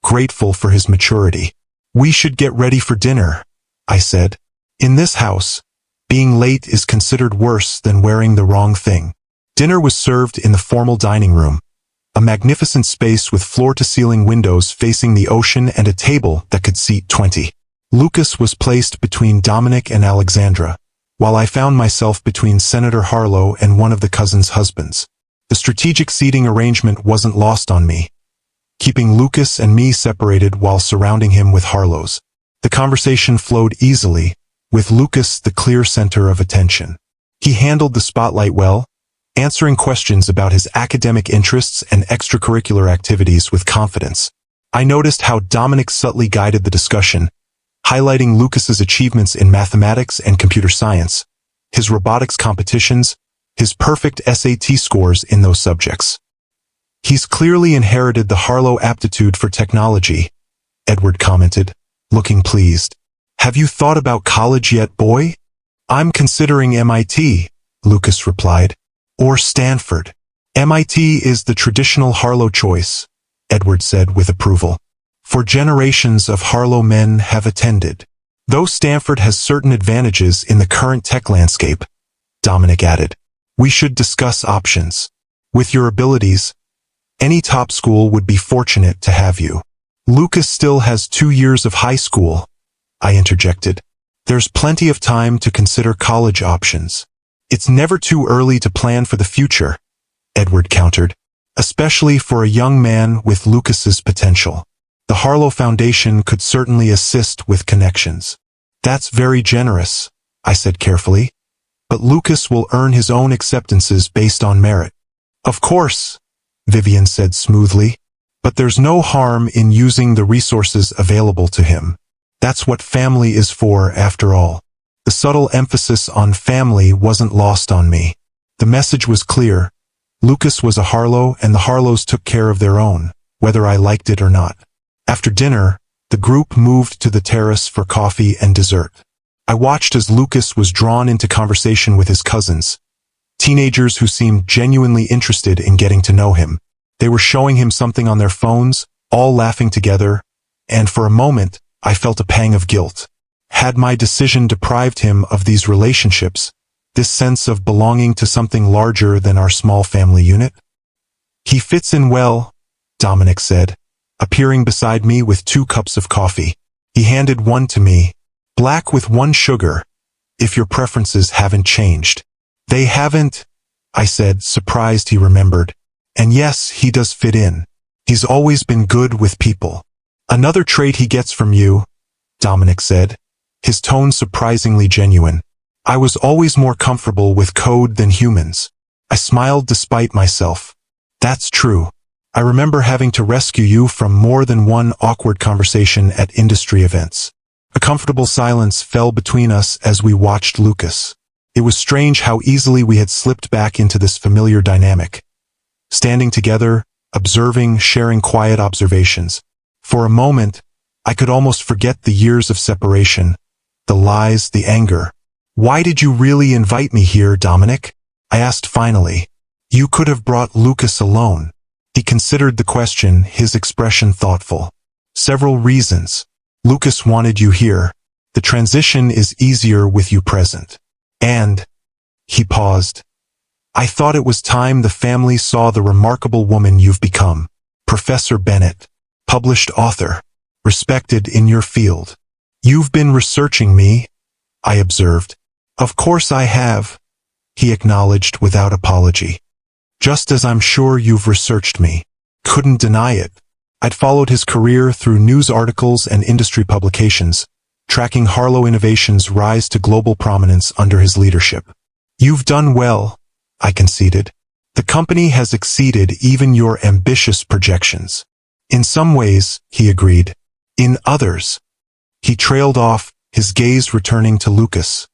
grateful for his maturity. "We should get ready for dinner," I said. "In this house, being late is considered worse than wearing the wrong thing." Dinner was served in the formal dining room, a magnificent space with floor-to-ceiling windows facing the ocean and a table that could seat 20. Lucas was placed between Dominic and Alexandra, while I found myself between Senator Harlow and one of the cousins' husbands. The strategic seating arrangement wasn't lost on me, keeping Lucas and me separated while surrounding him with Harlows. The conversation flowed easily, with Lucas the clear center of attention. He handled the spotlight well, answering questions about his academic interests and extracurricular activities with confidence. I noticed how Dominic subtly guided the discussion, highlighting Lucas's achievements in mathematics and computer science, his robotics competitions, his perfect SAT scores in those subjects. "He's clearly inherited the Harlow aptitude for technology," Edward commented, looking pleased. "Have you thought about college yet, boy?" "I'm considering MIT," Lucas replied. "Or Stanford." "MIT is the traditional Harlow choice," Edward said with approval. "For generations of Harlow men have attended. Though Stanford has certain advantages in the current tech landscape," Dominic added. "We should discuss options. With your abilities, any top school would be fortunate to have you." "Lucas still has 2 years of high school," I interjected. "There's plenty of time to consider college options." "It's never too early to plan for the future," Edward countered, "especially for a young man with Lucas's potential. The Harlow Foundation could certainly assist with connections." "That's very generous," I said carefully. "But Lucas will earn his own acceptances based on merit." "Of course," Vivian said smoothly, "but there's no harm in using the resources available to him. That's what family is for, after all." The subtle emphasis on family wasn't lost on me. The message was clear. Lucas was a Harlow, and the Harlows took care of their own, whether I liked it or not. After dinner, the group moved to the terrace for coffee and dessert. I watched as Lucas was drawn into conversation with his cousins, teenagers who seemed genuinely interested in getting to know him. They were showing him something on their phones, all laughing together, and for a moment, I felt a pang of guilt. Had my decision deprived him of these relationships, this sense of belonging to something larger than our small family unit? "He fits in well," Dominic said, appearing beside me with 2 cups of coffee. He handed one to me, black with 1 sugar, if your preferences haven't changed. "They haven't," I said, surprised he remembered. And yes, he does fit in. He's always been good with people. Another trait he gets from you, Dominic said, his tone surprisingly genuine. I was always more comfortable with code than humans. I smiled despite myself. That's true. I remember having to rescue you from more than one awkward conversation at industry events. A comfortable silence fell between us as we watched Lucas. It was strange how easily we had slipped back into this familiar dynamic. Standing together, observing, sharing quiet observations. For a moment, I could almost forget the years of separation, the lies, the anger. Why did you really invite me here, Dominic? I asked finally. You could have brought Lucas alone. He considered the question, his expression thoughtful. Several reasons. Lucas wanted you here. The transition is easier with you present. And, he paused. I thought it was time the family saw the remarkable woman you've become. Professor Bennett, published author, respected in your field. You've been researching me, I observed. Of course I have, he acknowledged without apology. Just as I'm sure you've researched me. Couldn't deny it. I'd followed his career through news articles and industry publications, tracking Harlow Innovations' rise to global prominence under his leadership. You've done well, I conceded. The company has exceeded even your ambitious projections. In some ways, he agreed. In others. He trailed off, his gaze returning to Lucas.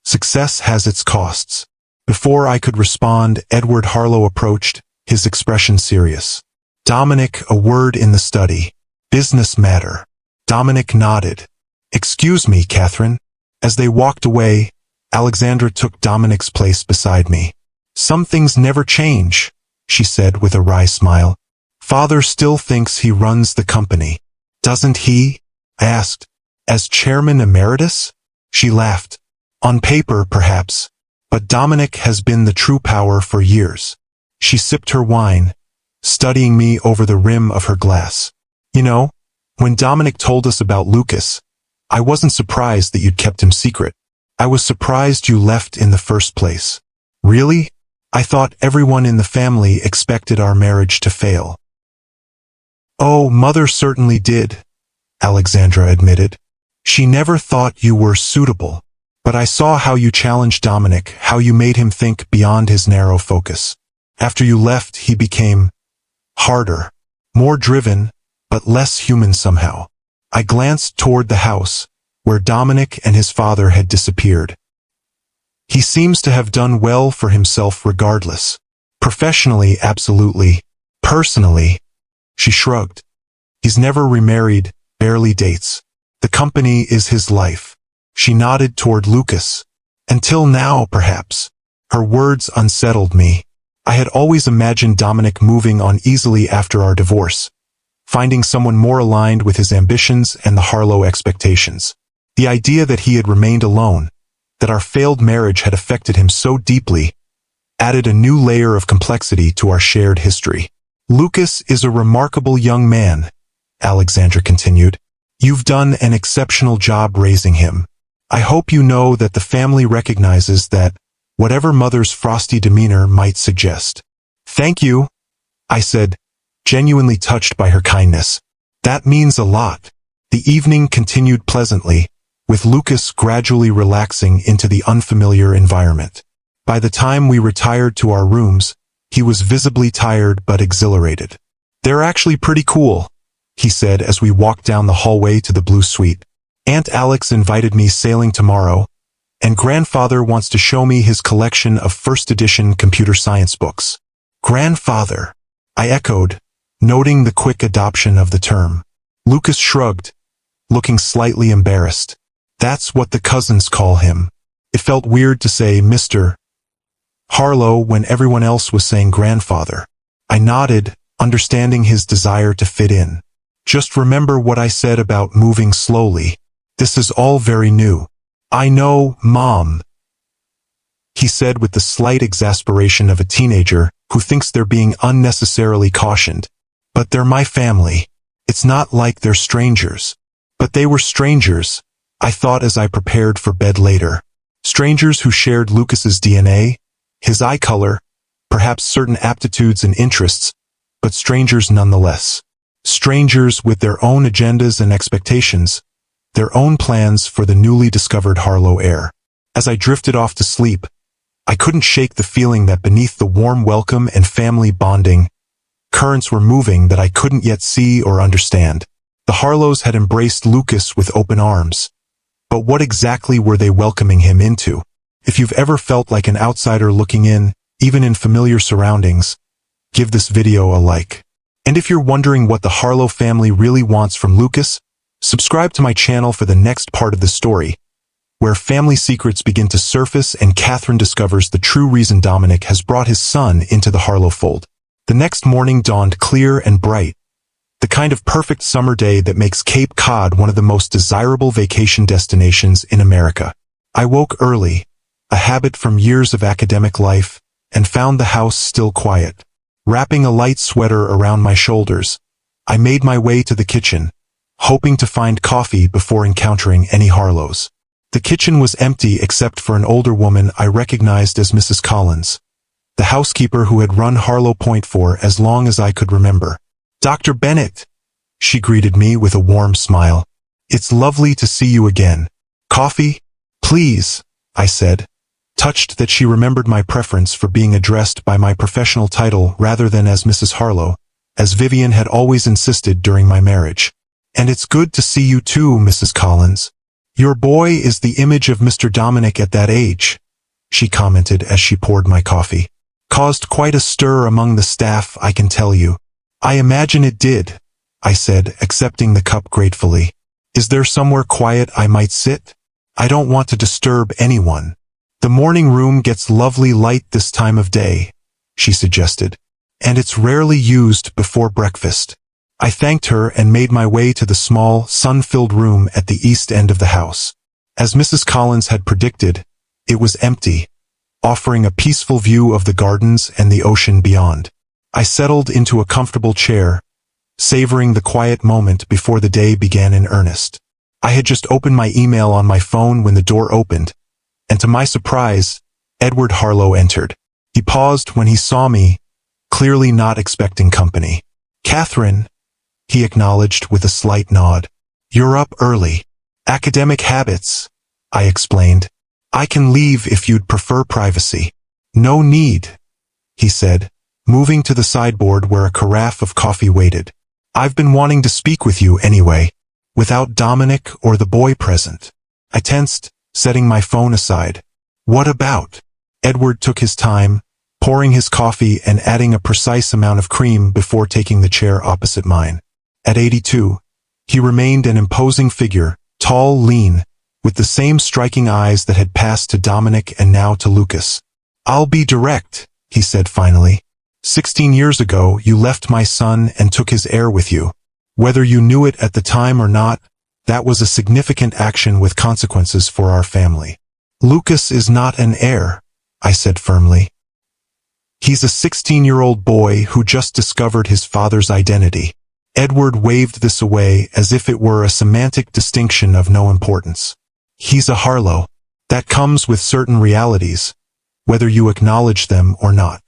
Success has its costs. Before I could respond, Edward Harlow approached, his expression serious. Dominic, a word in the study. Business matter. Dominic nodded. Excuse me, Katherine. As they walked away, Alexandra took Dominic's place beside me. Some things never change, she said with a wry smile. Father still thinks he runs the company. Doesn't he? I asked. As chairman emeritus? She laughed. On paper, perhaps. But Dominic has been the true power for years. She sipped her wine, studying me over the rim of her glass. You know, when Dominic told us about Lucas, I wasn't surprised that you'd kept him secret. I was surprised you left in the first place. Really? I thought everyone in the family expected our marriage to fail. Oh, Mother certainly did, Alexandra admitted. She never thought you were suitable. But I saw how you challenged Dominic, how you made him think beyond his narrow focus. After you left, he became harder, more driven, but less human somehow. I glanced toward the house, where Dominic and his father had disappeared. He seems to have done well for himself regardless. Professionally, absolutely. Personally, she shrugged. He's never remarried, barely dates. The company is his life. She nodded toward Lucas. Until now, perhaps. Her words unsettled me. I had always imagined Dominic moving on easily after our divorce, finding someone more aligned with his ambitions and the Harlow expectations. The idea that he had remained alone, that our failed marriage had affected him so deeply, added a new layer of complexity to our shared history. Lucas is a remarkable young man, Alexandra continued. You've done an exceptional job raising him. I hope you know that the family recognizes that, whatever Mother's frosty demeanor might suggest. Thank you, I said, genuinely touched by her kindness. That means a lot. The evening continued pleasantly, with Lucas gradually relaxing into the unfamiliar environment. By the time we retired to our rooms, he was visibly tired but exhilarated. They're actually pretty cool, he said as we walked down the hallway to the blue suite. Aunt Alex invited me sailing tomorrow, and Grandfather wants to show me his collection of first-edition computer science books. Grandfather, I echoed, noting the quick adoption of the term. Lucas shrugged, looking slightly embarrassed. That's what the cousins call him. It felt weird to say Mr. Harlow when everyone else was saying grandfather. I nodded, understanding his desire to fit in. Just remember what I said about moving slowly. This is all very new. I know, Mom, he said with the slight exasperation of a teenager who thinks they're being unnecessarily cautioned. But they're my family. It's not like they're strangers. But they were strangers, I thought as I prepared for bed later. Strangers who shared Lucas's DNA, his eye color, perhaps certain aptitudes and interests, but strangers nonetheless. Strangers with their own agendas and expectations, their own plans for the newly discovered Harlow heir. As I drifted off to sleep, I couldn't shake the feeling that beneath the warm welcome and family bonding, currents were moving that I couldn't yet see or understand. The Harlows had embraced Lucas with open arms. But what exactly were they welcoming him into? If you've ever felt like an outsider looking in, even in familiar surroundings, give this video a like. And if you're wondering what the Harlow family really wants from Lucas, subscribe to my channel for the next part of the story, where family secrets begin to surface and Katherine discovers the true reason Dominic has brought his son into the Harlow fold. The next morning dawned clear and bright, the kind of perfect summer day that makes Cape Cod one of the most desirable vacation destinations in America. I woke early, a habit from years of academic life, and found the house still quiet. Wrapping a light sweater around my shoulders, I made my way to the kitchen, hoping to find coffee before encountering any Harlows. The kitchen was empty except for an older woman I recognized as Mrs. Collins, the housekeeper who had run Harlow Point for as long as I could remember. "Dr. Bennett," she greeted me with a warm smile. "It's lovely to see you again. Coffee? Please," I said, touched that she remembered my preference for being addressed by my professional title rather than as Mrs. Harlow, as Vivian had always insisted during my marriage. "And it's good to see you too, Mrs. Collins. Your boy is the image of Mr. Dominic at that age," she commented as she poured my coffee. "Caused quite a stir among the staff, I can tell you." "I imagine it did," I said, accepting the cup gratefully. "Is there somewhere quiet I might sit? I don't want to disturb anyone." "The morning room gets lovely light this time of day," she suggested, "and it's rarely used before breakfast." I thanked her and made my way to the small, sun-filled room at the east end of the house. As Mrs. Collins had predicted, it was empty, offering a peaceful view of the gardens and the ocean beyond. I settled into a comfortable chair, savoring the quiet moment before the day began in earnest. I had just opened my email on my phone when the door opened, and to my surprise, Edward Harlow entered. He paused when he saw me, clearly not expecting company. "Katherine," he acknowledged with a slight nod. "You're up early." "Academic habits," I explained. "I can leave if you'd prefer privacy." "No need," he said, moving to the sideboard where a carafe of coffee waited. "I've been wanting to speak with you anyway, without Dominic or the boy present." I tensed, setting my phone aside. "What about?" Edward took his time, pouring his coffee and adding a precise amount of cream before taking the chair opposite mine. At 82, he remained an imposing figure, tall, lean, with the same striking eyes that had passed to Dominic and now to Lucas. "I'll be direct," he said finally. 16 years ago, you left my son and took his heir with you. Whether you knew it at the time or not, that was a significant action with consequences for our family." "Lucas is not an heir," I said firmly. "He's a 16-year-old boy who just discovered his father's identity." Edward waved this away as if it were a semantic distinction of no importance. "He's a Harlow. That comes with certain realities, whether you acknowledge them or not."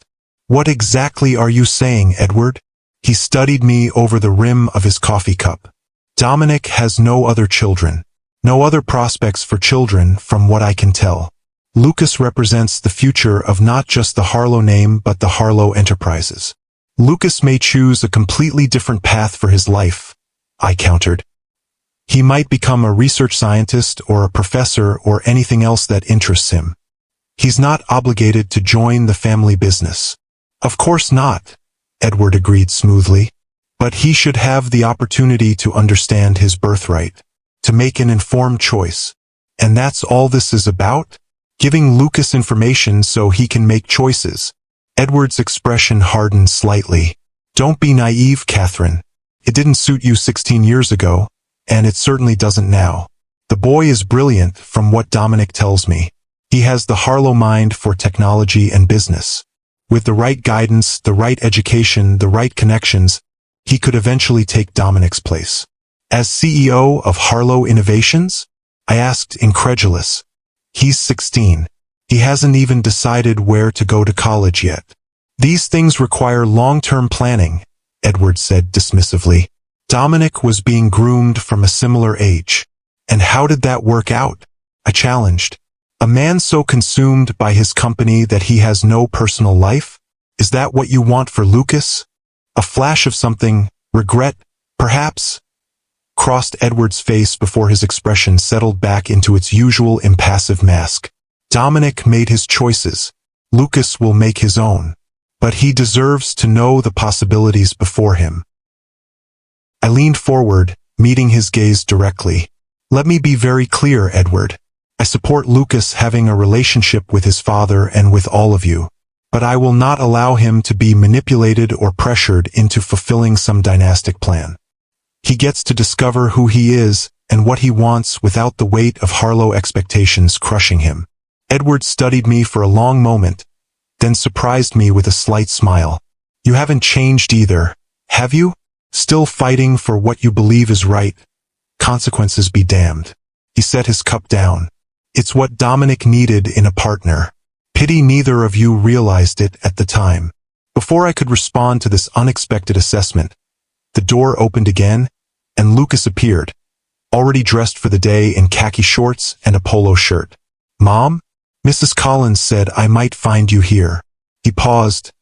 "What exactly are you saying, Edward?" He studied me over the rim of his coffee cup. "Dominic has no other children. No other prospects for children from what I can tell. Lucas represents the future of not just the Harlow name but the Harlow enterprises. Lucas may choose a completely different path for his life," I countered. "He might become a research scientist or a professor or anything else that interests him. He's not obligated to join the family business." "Of course not," Edward agreed smoothly. "But he should have the opportunity to understand his birthright, to make an informed choice. And that's all this is about? Giving Lucas information so he can make choices." Edward's expression hardened slightly. "Don't be naive, Katherine. It didn't suit you 16 years ago, and it certainly doesn't now. The boy is brilliant from what Dominic tells me. He has the Harlow mind for technology and business. With the right guidance, the right education, the right connections, he could eventually take Dominic's place." "As CEO of Harlow Innovations?" I asked, incredulous. "He's 16. He hasn't even decided where to go to college yet." These things require long-term planning, Edward said dismissively. Dominic was being groomed from a similar age. And how did that work out? I challenged. A man so consumed by his company that he has no personal life? Is that what you want for Lucas? A flash of something, regret, perhaps? Crossed Edward's face before his expression settled back into its usual impassive mask. Dominic made his choices. Lucas will make his own. But he deserves to know the possibilities before him. I leaned forward, meeting his gaze directly. Let me be very clear, Edward. I support Lucas having a relationship with his father and with all of you. But I will not allow him to be manipulated or pressured into fulfilling some dynastic plan. He gets to discover who he is and what he wants without the weight of Harlow expectations crushing him. Edward studied me for a long moment, then surprised me with a slight smile. You haven't changed either, have you? Still fighting for what you believe is right? Consequences be damned. He set his cup down. It's what Dominic needed in a partner. Pity neither of you realized it at the time. Before I could respond to this unexpected assessment, the door opened again, and Lucas appeared, already dressed for the day in khaki shorts and a polo shirt. Mom? Mrs. Collins said I might find you here. He paused,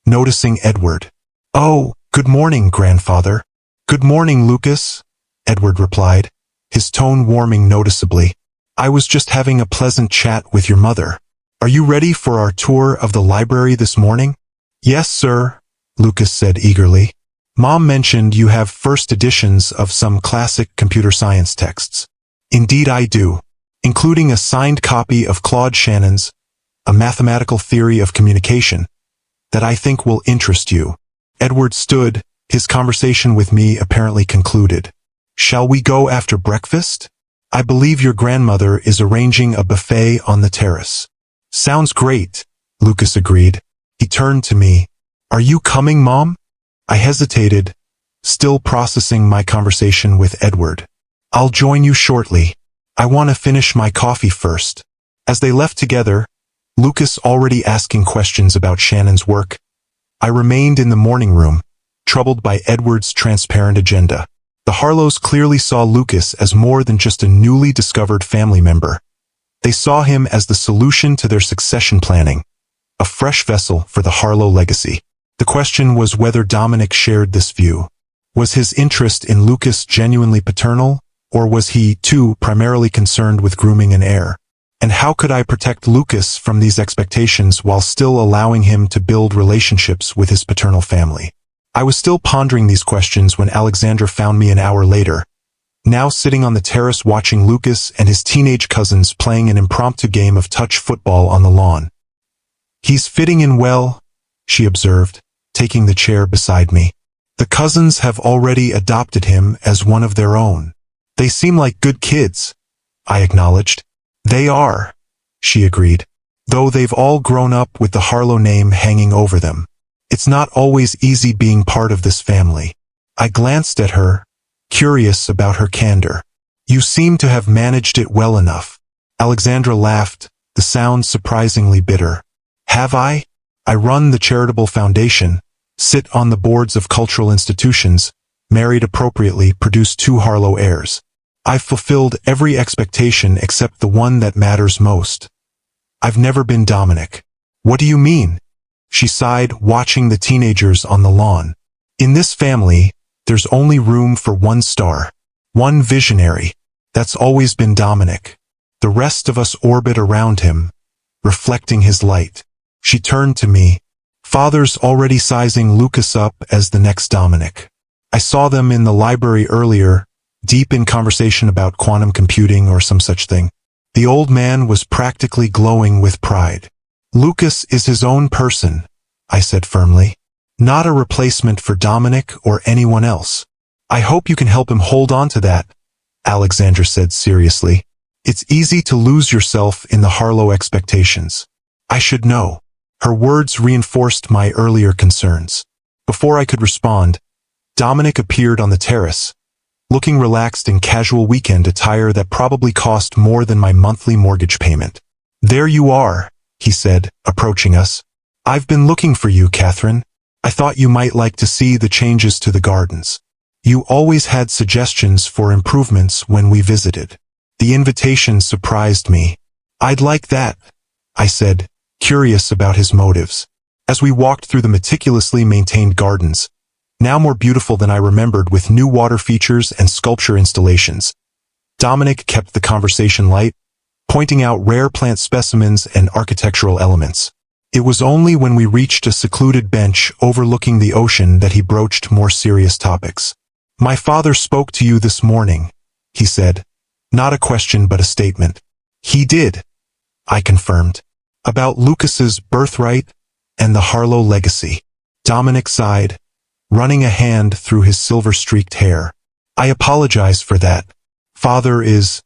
noticing Edward. Oh, good morning, grandfather. Good morning, Lucas, Edward replied, his tone warming noticeably. I was just having a pleasant chat with your mother. Are you ready for our tour of the library this morning? Yes, sir, Lucas said eagerly. Mom mentioned you have first editions of some classic computer science texts. Indeed I do, including a signed copy of Claude Shannon's A Mathematical Theory of Communication that I think will interest you. Edward stood, his conversation with me apparently concluded. Shall we go after breakfast? I believe your grandmother is arranging a buffet on the terrace. Sounds great, Lucas agreed. He turned to me. Are you coming, Mom? I hesitated, still processing my conversation with Edward. I'll join you shortly. I want to finish my coffee first. As they left together, Lucas already asking questions about Shannon's work, I remained in the morning room, troubled by Edward's transparent agenda. The Harlows clearly saw Lucas as more than just a newly discovered family member. They saw him as the solution to their succession planning, a fresh vessel for the Harlow legacy. The question was whether Dominic shared this view. Was his interest in Lucas genuinely paternal, or was he, too, primarily concerned with grooming an heir? And how could I protect Lucas from these expectations while still allowing him to build relationships with his paternal family? I was still pondering these questions when Alexandra found me an hour later, now sitting on the terrace watching Lucas and his teenage cousins playing an impromptu game of touch football on the lawn. He's fitting in well, she observed, taking the chair beside me. The cousins have already adopted him as one of their own. They seem like good kids, I acknowledged. They are, she agreed, though they've all grown up with the Harlow name hanging over them. It's not always easy being part of this family. I glanced at her, curious about her candor. You seem to have managed it well enough. Alexandra laughed, the sound surprisingly bitter. Have I? I run the charitable foundation, sit on the boards of cultural institutions, married appropriately, produce 2 Harlow heirs. I've fulfilled every expectation except the one that matters most. I've never been Dominic. What do you mean? She sighed, watching the teenagers on the lawn. In this family, there's only room for one star, one visionary. That's always been Dominic. The rest of us orbit around him, reflecting his light. She turned to me. Father's already sizing Lucas up as the next Dominic. I saw them in the library earlier, deep in conversation about quantum computing or some such thing. The old man was practically glowing with pride. Lucas is his own person, I said firmly. Not a replacement for Dominic or anyone else. I hope you can help him hold on to that, Alexandra said seriously. It's easy to lose yourself in the Harlow expectations. I should know. Her words reinforced my earlier concerns. Before I could respond, Dominic appeared on the terrace, looking relaxed in casual weekend attire that probably cost more than my monthly mortgage payment. There you are, he said, approaching us. "I've been looking for you, Katherine. I thought you might like to see the changes to the gardens. You always had suggestions for improvements when we visited." The invitation surprised me. "I'd like that," I said, curious about his motives. As we walked through the meticulously maintained gardens, now more beautiful than I remembered with new water features and sculpture installations, Dominic kept the conversation light, pointing out rare plant specimens and architectural elements. It was only when we reached a secluded bench overlooking the ocean that he broached more serious topics. "My father spoke to you this morning," he said. Not a question but a statement. "He did," I confirmed. "About Lucas's birthright and the Harlow legacy." Dominic sighed, running a hand through his silver-streaked hair. "I apologize for that. Father is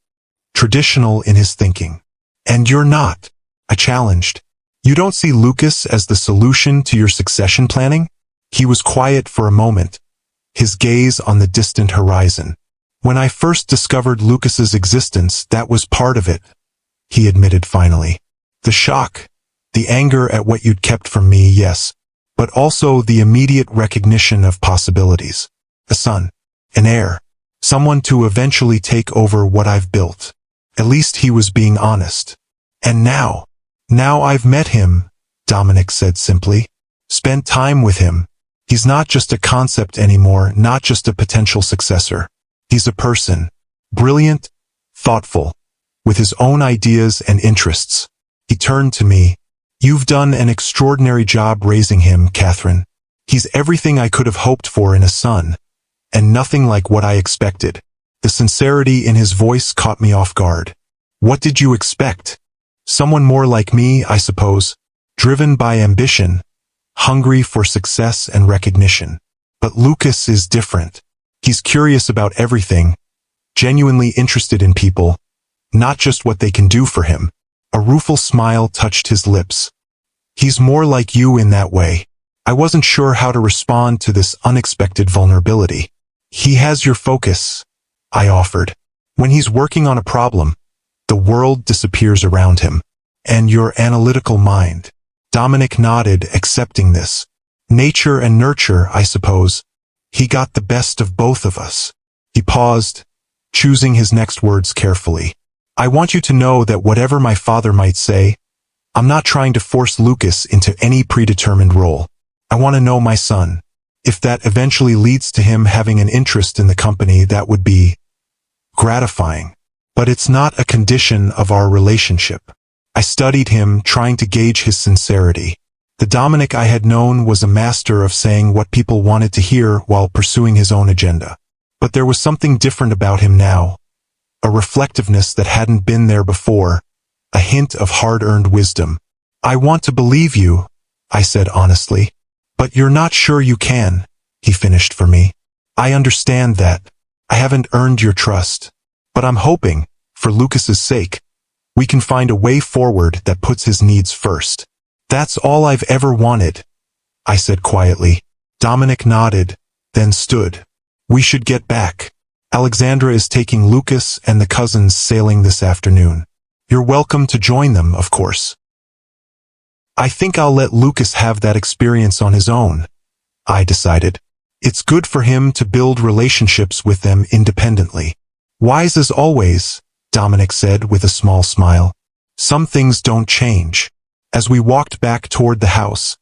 traditional in his thinking. And you're not," I challenged. "You don't see Lucas as the solution to your succession planning?" He was quiet for a moment, his gaze on the distant horizon. "When I first discovered Lucas's existence, that was part of it," he admitted finally. "The shock, the anger at what you'd kept from me, yes, but also the immediate recognition of possibilities. A son, an heir, someone to eventually take over what I've built." At least he was being honest. "And now I've met him," Dominic said simply. "Spent time with him. He's not just a concept anymore, not just a potential successor. He's a person. Brilliant, thoughtful, with his own ideas and interests." He turned to me. "You've done an extraordinary job raising him, Katherine. He's everything I could have hoped for in a son, and nothing like what I expected." The sincerity in his voice caught me off guard. "What did you expect? Someone more like me, I suppose, driven by ambition, hungry for success and recognition. But Lucas is different. He's curious about everything, genuinely interested in people, not just what they can do for him." A rueful smile touched his lips. "He's more like you in that way." I wasn't sure how to respond to this unexpected vulnerability. "He has your focus," I offered. "When he's working on a problem, the world disappears around him. And your analytical mind." Dominic nodded, accepting this. "Nature and nurture, I suppose. He got the best of both of us." He paused, choosing his next words carefully. "I want you to know that whatever my father might say, I'm not trying to force Lucas into any predetermined role. I want to know my son. If that eventually leads to him having an interest in the company, that would be gratifying. But it's not a condition of our relationship." I studied him, trying to gauge his sincerity. The Dominic I had known was a master of saying what people wanted to hear while pursuing his own agenda. But there was something different about him now. A reflectiveness that hadn't been there before, a hint of hard-earned wisdom. "I want to believe you," I said honestly. "But you're not sure you can," he finished for me. "I understand that. I haven't earned your trust. But I'm hoping, for Lucas's sake, we can find a way forward that puts his needs first." "That's all I've ever wanted," I said quietly. Dominic nodded, then stood. "We should get back. Alexandra is taking Lucas and the cousins sailing this afternoon. You're welcome to join them, of course." "I think I'll let Lucas have that experience on his own," I decided. "It's good for him to build relationships with them independently." "Wise as always," Dominic said with a small smile. "Some things don't change." As we walked back toward the house,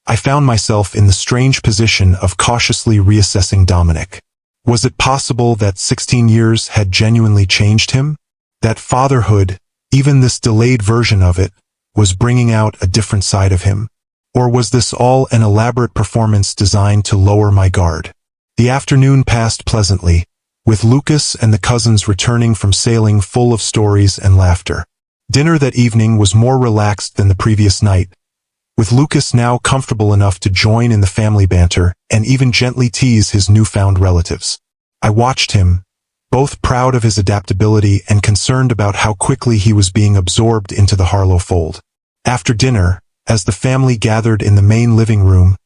I found myself in the strange position of cautiously reassessing Dominic. Was it possible that 16 years had genuinely changed him? That fatherhood, even this delayed version of it, was bringing out a different side of him? Or was this all an elaborate performance designed to lower my guard? The afternoon passed pleasantly, with Lucas and the cousins returning from sailing full of stories and laughter. Dinner that evening was more relaxed than the previous night, with Lucas now comfortable enough to join in the family banter and even gently tease his newfound relatives. I watched him, both proud of his adaptability and concerned about how quickly he was being absorbed into the Harlow fold. After dinner, as the family gathered in the main living room,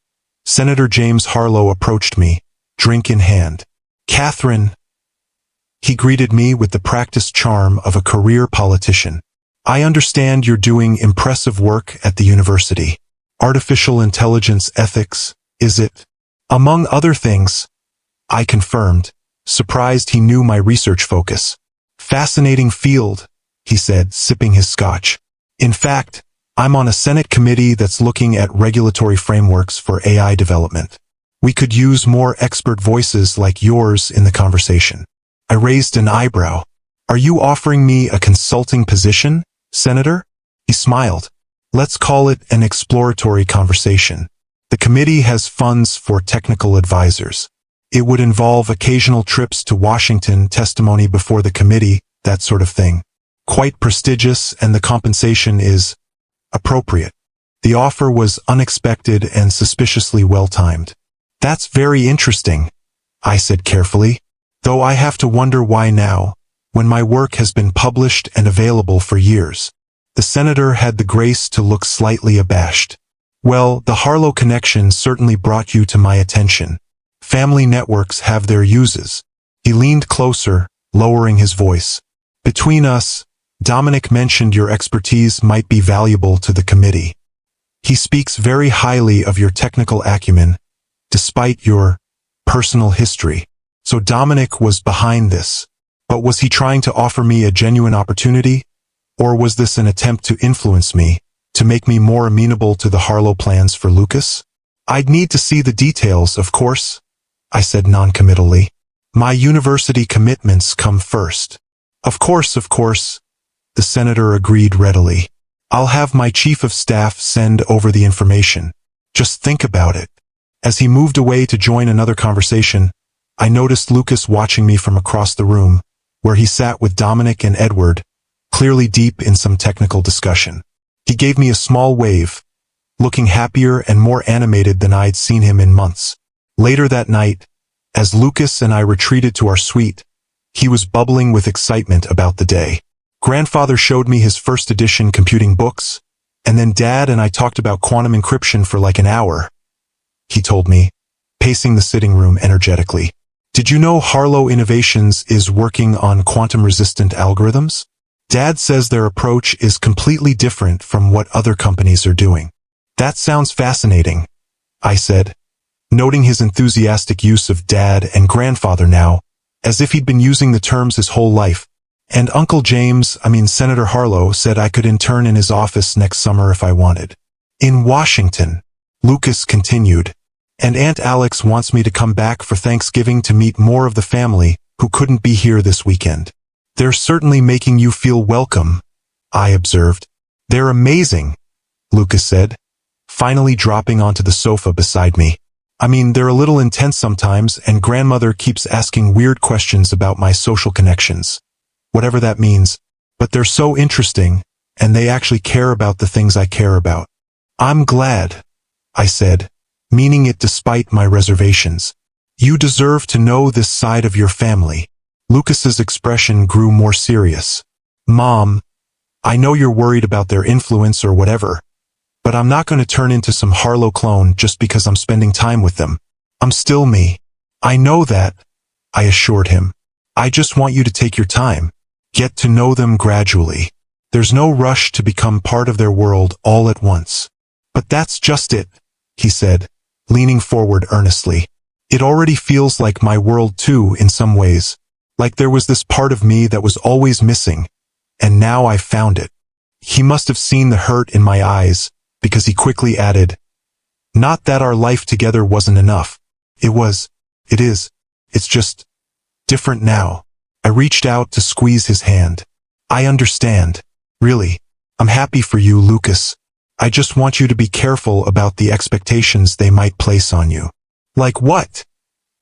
Senator James Harlow approached me, drink in hand. "Katherine," he greeted me with the practiced charm of a career politician. "I understand you're doing impressive work at the university. Artificial intelligence ethics, is it? Among other things, I confirmed, surprised he knew my research focus. Fascinating field, he said, sipping his scotch. In fact, I'm on a Senate committee that's looking at regulatory frameworks for AI development. We could use more expert voices like yours in the conversation. I raised an eyebrow. Are you offering me a consulting position, Senator? He smiled. Let's call it an exploratory conversation. The committee has funds for technical advisors. It would involve occasional trips to Washington, testimony before the committee, that sort of thing. Quite prestigious, and the compensation is appropriate. The offer was unexpected and suspiciously well-timed. That's very interesting, I said carefully, though I have to wonder why now, when my work has been published and available for years. The senator had the grace to look slightly abashed. Well, the Harlow connection certainly brought you to my attention. Family networks have their uses. He leaned closer, lowering his voice. Between us, Dominic mentioned your expertise might be valuable to the committee. He speaks very highly of your technical acumen, despite your personal history. So Dominic was behind this. But was he trying to offer me a genuine opportunity? Or was this an attempt to influence me, to make me more amenable to the Harlow plans for Lucas? I'd need to see the details, of course, I said noncommittally. My university commitments come first. Of course, the senator agreed readily. I'll have my chief of staff send over the information. Just think about it. As he moved away to join another conversation, I noticed Lucas watching me from across the room, where he sat with Dominic and Edward, clearly deep in some technical discussion. He gave me a small wave, looking happier and more animated than I'd seen him in months. Later that night, as Lucas and I retreated to our suite, he was bubbling with excitement about the day. Grandfather showed me his first edition computing books, and then Dad and I talked about quantum encryption for like an hour, he told me, pacing the sitting room energetically. Did you know Harlow Innovations is working on quantum-resistant algorithms? Dad says their approach is completely different from what other companies are doing. That sounds fascinating, I said, noting his enthusiastic use of Dad and Grandfather now, as if he'd been using the terms his whole life. And Uncle Senator Harlow said I could intern in his office next summer if I wanted. In Washington, Lucas continued, and Aunt Alex wants me to come back for Thanksgiving to meet more of the family who couldn't be here this weekend. They're certainly making you feel welcome, I observed. They're amazing, Lucas said, finally dropping onto the sofa beside me. They're a little intense sometimes, and grandmother keeps asking weird questions about my social connections. Whatever that means, but they're so interesting, and they actually care about the things I care about. I'm glad, I said, meaning it despite my reservations. You deserve to know this side of your family. Lucas's expression grew more serious. Mom, I know you're worried about their influence or whatever, but I'm not going to turn into some Harlow clone just because I'm spending time with them. I'm still me. I know that, I assured him. I just want you to take your time. Get to know them gradually. There's no rush to become part of their world all at once. But that's just it, he said, leaning forward earnestly. It already feels like my world too in some ways. Like there was this part of me that was always missing, and now I've found it. He must have seen the hurt in my eyes, because he quickly added, not that our life together wasn't enough. It's just different now. I reached out to squeeze his hand. I understand. Really. I'm happy for you, Lucas. I just want you to be careful about the expectations they might place on you. Like what?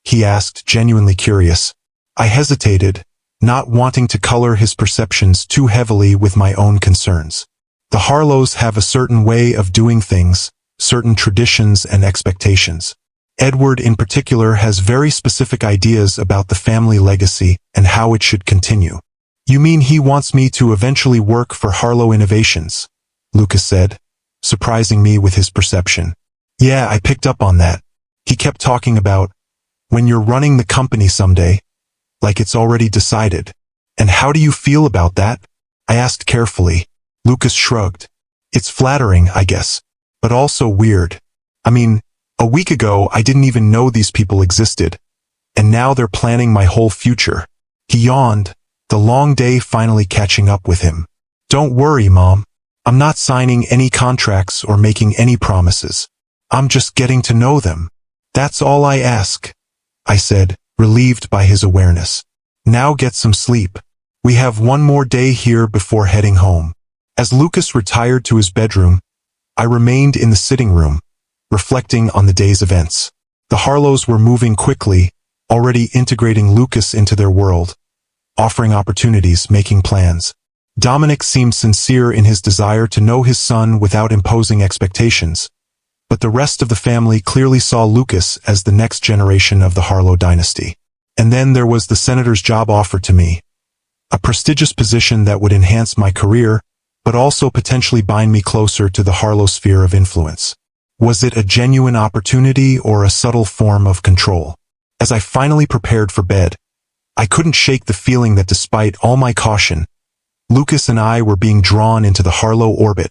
He asked, genuinely curious. I hesitated, not wanting to color his perceptions too heavily with my own concerns. The Harlows have a certain way of doing things, certain traditions and expectations. Edward in particular has very specific ideas about the family legacy and how it should continue. You mean he wants me to eventually work for Harlow Innovations? Lucas said, surprising me with his perception. Yeah, I picked up on that. He kept talking about, when you're running the company someday, like it's already decided. And how do you feel about that? I asked carefully. Lucas shrugged. It's flattering, I guess. but also weird. I mean, a week ago I didn't even know these people existed, and now they're planning my whole future. He yawned, the long day finally catching up with him. Don't worry, Mom. I'm not signing any contracts or making any promises. I'm just getting to know them. That's all I ask, I said, relieved by his awareness. Now get some sleep. We have one more day here before heading home. As Lucas retired to his bedroom, I remained in the sitting room, reflecting on the day's events. The Harlows were moving quickly, already integrating Lucas into their world, offering opportunities, making plans. Dominic seemed sincere in his desire to know his son without imposing expectations, but the rest of the family clearly saw Lucas as the next generation of the Harlow dynasty. And then there was the senator's job offer to me, a prestigious position that would enhance my career, but also potentially bind me closer to the Harlow sphere of influence. Was it a genuine opportunity or a subtle form of control? As I finally prepared for bed, I couldn't shake the feeling that despite all my caution, Lucas and I were being drawn into the Harlow orbit,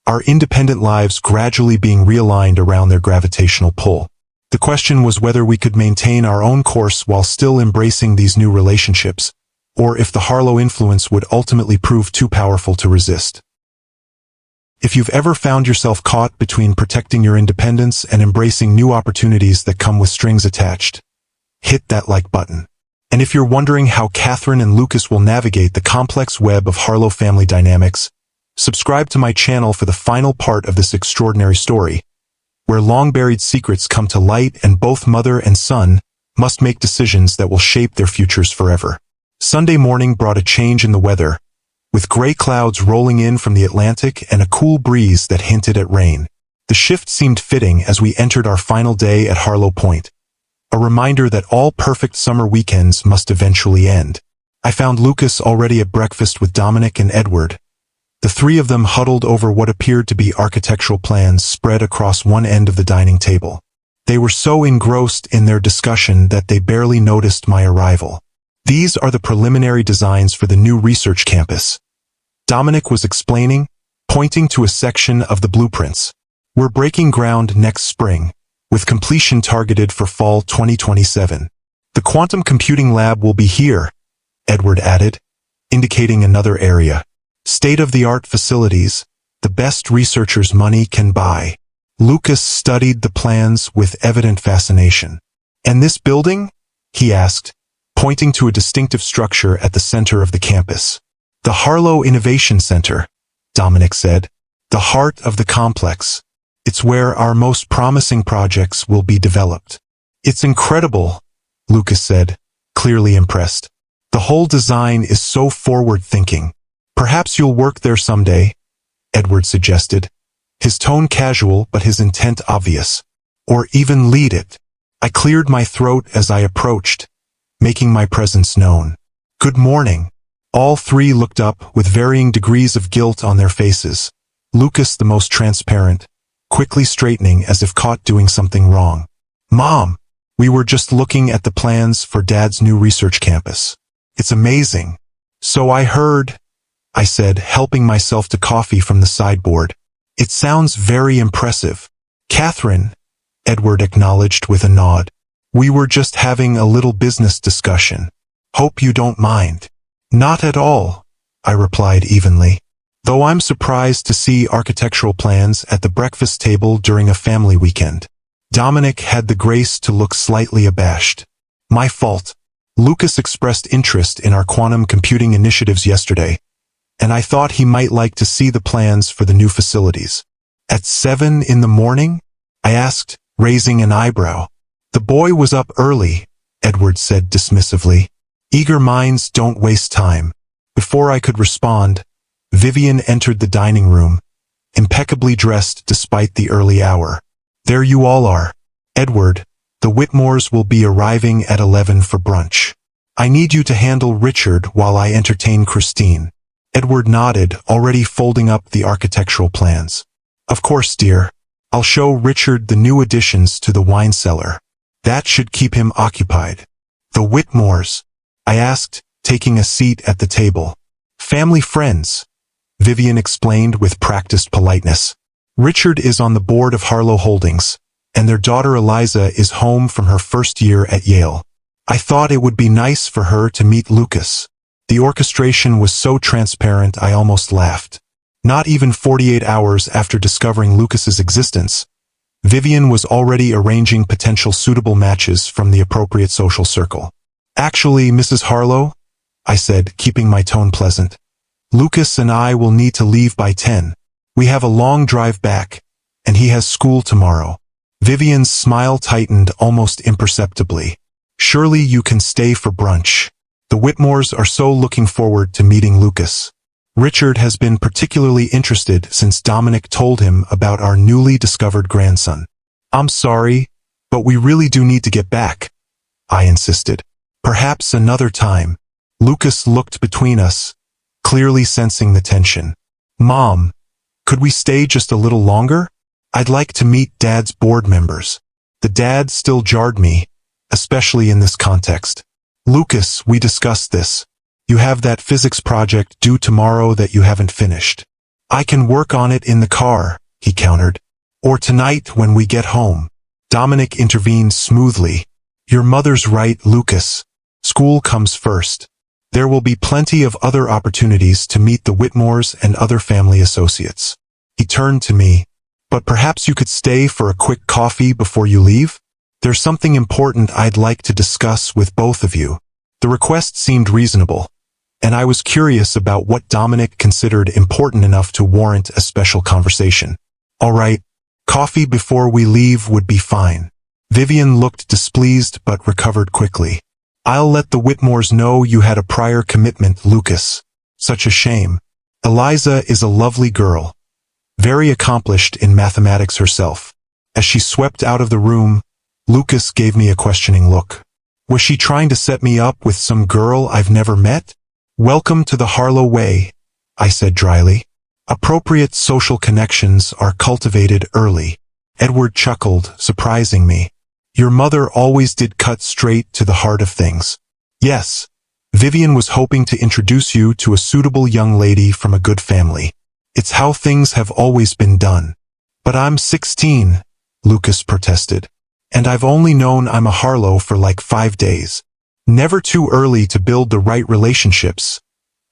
our independent lives gradually being realigned around their gravitational pull. The question was whether we could maintain our own course while still embracing these new relationships, or if the Harlow influence would ultimately prove too powerful to resist. If you've ever found yourself caught between protecting your independence and embracing new opportunities that come with strings attached, hit that like button. And if you're wondering how Katherine and Lucas will navigate the complex web of Harlow family dynamics, subscribe to my channel for the final part of this extraordinary story, where long-buried secrets come to light and both mother and son must make decisions that will shape their futures forever. Sunday morning brought a change in the weather, with gray clouds rolling in from the Atlantic and a cool breeze that hinted at rain. The shift seemed fitting as we entered our final day at Harlow Point, a reminder that all perfect summer weekends must eventually end. I found Lucas already at breakfast with Dominic and Edward. The three of them huddled over what appeared to be architectural plans spread across one end of the dining table. They were so engrossed in their discussion that they barely noticed my arrival. These are the preliminary designs for the new research campus, Dominic was explaining, pointing to a section of the blueprints. We're breaking ground next spring, with completion targeted for fall 2027. The quantum computing lab will be here, Edward added, indicating another area. State-of-the-art facilities, the best researchers money can buy. Lucas studied the plans with evident fascination. And this building? He asked, pointing to a distinctive structure at the center of the campus. The Harlow Innovation Center, Dominic said, the heart of the complex. It's where our most promising projects will be developed. It's incredible, Lucas said, clearly impressed. The whole design is so forward-thinking. Perhaps you'll work there someday, Edward suggested, his tone casual but his intent obvious. Or even lead it. I cleared my throat as I approached, making my presence known. Good morning. All three looked up with varying degrees of guilt on their faces. Lucas, the most transparent, quickly straightening as if caught doing something wrong. Mom, we were just looking at the plans for Dad's new research campus. It's amazing. So I heard, I said, helping myself to coffee from the sideboard. It sounds very impressive. Katherine, Edward acknowledged with a nod. We were just having a little business discussion. Hope you don't mind. Not at all, I replied evenly. Though I'm surprised to see architectural plans at the breakfast table during a family weekend. Dominic had the grace to look slightly abashed. My fault. Lucas expressed interest in our quantum computing initiatives yesterday, and I thought he might like to see the plans for the new facilities. At 7 in the morning? I asked, raising an eyebrow. The boy was up early, Edward said dismissively. Eager minds don't waste time. Before I could respond, Vivian entered the dining room, impeccably dressed despite the early hour. There you all are. Edward, the Whitmores will be arriving at 11 for brunch. I need you to handle Richard while I entertain Christine. Edward nodded, already folding up the architectural plans. Of course, dear. I'll show Richard the new additions to the wine cellar. That should keep him occupied. The Whitmores? I asked, taking a seat at the table. Family friends, Vivian explained with practiced politeness. Richard is on the board of Harlow Holdings, and their daughter Eliza is home from her first year at Yale. I thought it would be nice for her to meet Lucas. The orchestration was so transparent I almost laughed. Not even 48 hours after discovering Lucas's existence, Vivian was already arranging potential suitable matches from the appropriate social circle. Actually, Mrs. Harlow, I said, keeping my tone pleasant, Lucas and I will need to leave by 10. We have a long drive back, and he has school tomorrow. Vivian's smile tightened almost imperceptibly. Surely you can stay for brunch. The Whitmores are so looking forward to meeting Lucas. Richard has been particularly interested since Dominic told him about our newly discovered grandson. I'm sorry, but we really do need to get back, I insisted. Perhaps another time. Lucas looked between us, clearly sensing the tension. Mom, could we stay just a little longer? I'd like to meet Dad's board members. The dad still jarred me, especially in this context. Lucas, we discussed this. You have that physics project due tomorrow that you haven't finished. I can work on it in the car, he countered. Or tonight when we get home. Dominic intervened smoothly. Your mother's right, Lucas. School comes first. There will be plenty of other opportunities to meet the Whitmores and other family associates. He turned to me. But perhaps you could stay for a quick coffee before you leave? There's something important I'd like to discuss with both of you. The request seemed reasonable, and I was curious about what Dominic considered important enough to warrant a special conversation. All right, coffee before we leave would be fine. Vivian looked displeased but recovered quickly. I'll let the Whitmores know you had a prior commitment, Lucas. Such a shame. Eliza is a lovely girl, very accomplished in mathematics herself. As she swept out of the room, Lucas gave me a questioning look. Was she trying to set me up with some girl I've never met? Welcome to the Harlow way, I said dryly. Appropriate social connections are cultivated early. Edward chuckled, surprising me. Your mother always did cut straight to the heart of things. Yes, Vivian was hoping to introduce you to a suitable young lady from a good family. It's how things have always been done. But I'm 16, Lucas protested. And I've only known I'm a Harlow for like 5 days. Never too early to build the right relationships,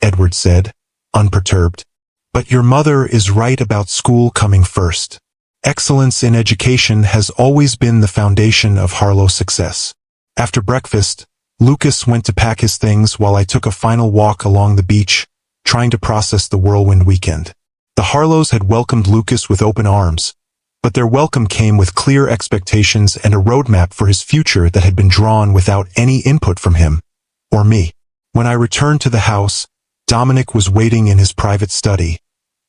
Edward said, unperturbed. But your mother is right about school coming first. Excellence in education has always been the foundation of Harlow's success. After breakfast, Lucas went to pack his things while I took a final walk along the beach, trying to process the whirlwind weekend. The Harlows had welcomed Lucas with open arms, but their welcome came with clear expectations and a roadmap for his future that had been drawn without any input from him, or me. When I returned to the house, Dominic was waiting in his private study,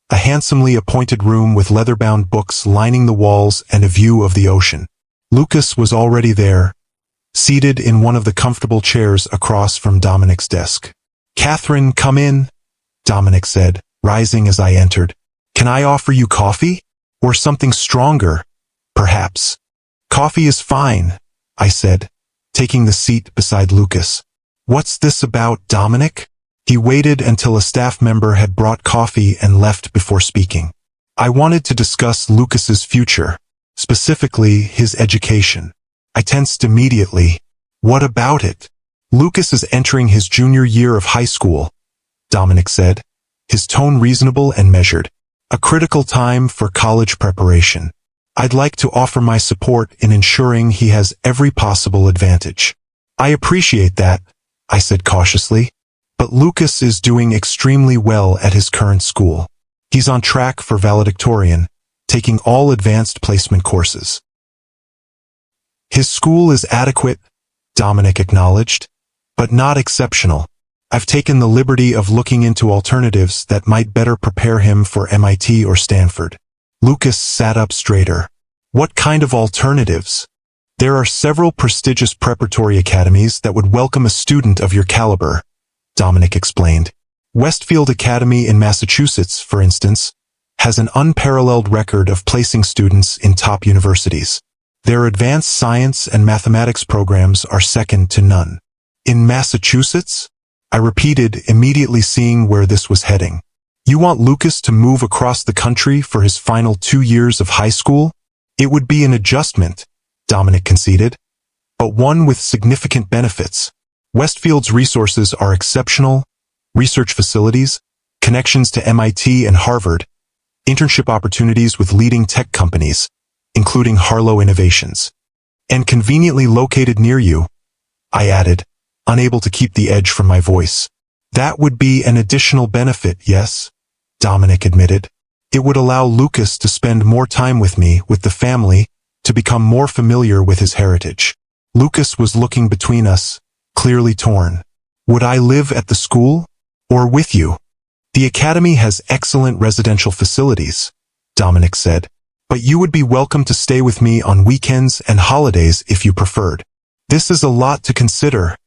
a handsomely appointed room with leather-bound books lining the walls and a view of the ocean. Lucas was already there, seated in one of the comfortable chairs across from Dominic's desk. Katherine, come in, Dominic said, rising as I entered. Can I offer you coffee? Or something stronger, perhaps. Coffee is fine, I said, taking the seat beside Lucas. What's this about, Dominic? He waited until a staff member had brought coffee and left before speaking. I wanted to discuss Lucas's future, specifically his education. I tensed immediately. What about it? Lucas is entering his junior year of high school, Dominic said, his tone reasonable and measured. A critical time for college preparation. I'd like to offer my support in ensuring he has every possible advantage. I appreciate that, I said cautiously, but Lucas is doing extremely well at his current school. He's on track for valedictorian, taking all advanced placement courses. His school is adequate, Dominic acknowledged, but not exceptional. I've taken the liberty of looking into alternatives that might better prepare him for MIT or Stanford. Lucas sat up straighter. What kind of alternatives? There are several prestigious preparatory academies that would welcome a student of your caliber, Dominic explained. Westfield Academy in Massachusetts, for instance, has an unparalleled record of placing students in top universities. Their advanced science and mathematics programs are second to none. In Massachusetts? I repeated, immediately seeing where this was heading. You want Lucas to move across the country for his final 2 years of high school? It would be an adjustment, Dominic conceded, but one with significant benefits. Westfield's resources are exceptional: research facilities, connections to MIT and Harvard, internship opportunities with leading tech companies, including Harlow Innovations, and conveniently located near you, I added, unable to keep the edge from my voice. That would be an additional benefit, yes, Dominic admitted. It would allow Lucas to spend more time with me, with the family, to become more familiar with his heritage. Lucas was looking between us, clearly torn. Would I live at the school? Or with you? The academy has excellent residential facilities, Dominic said, but you would be welcome to stay with me on weekends and holidays if you preferred. This is a lot to consider,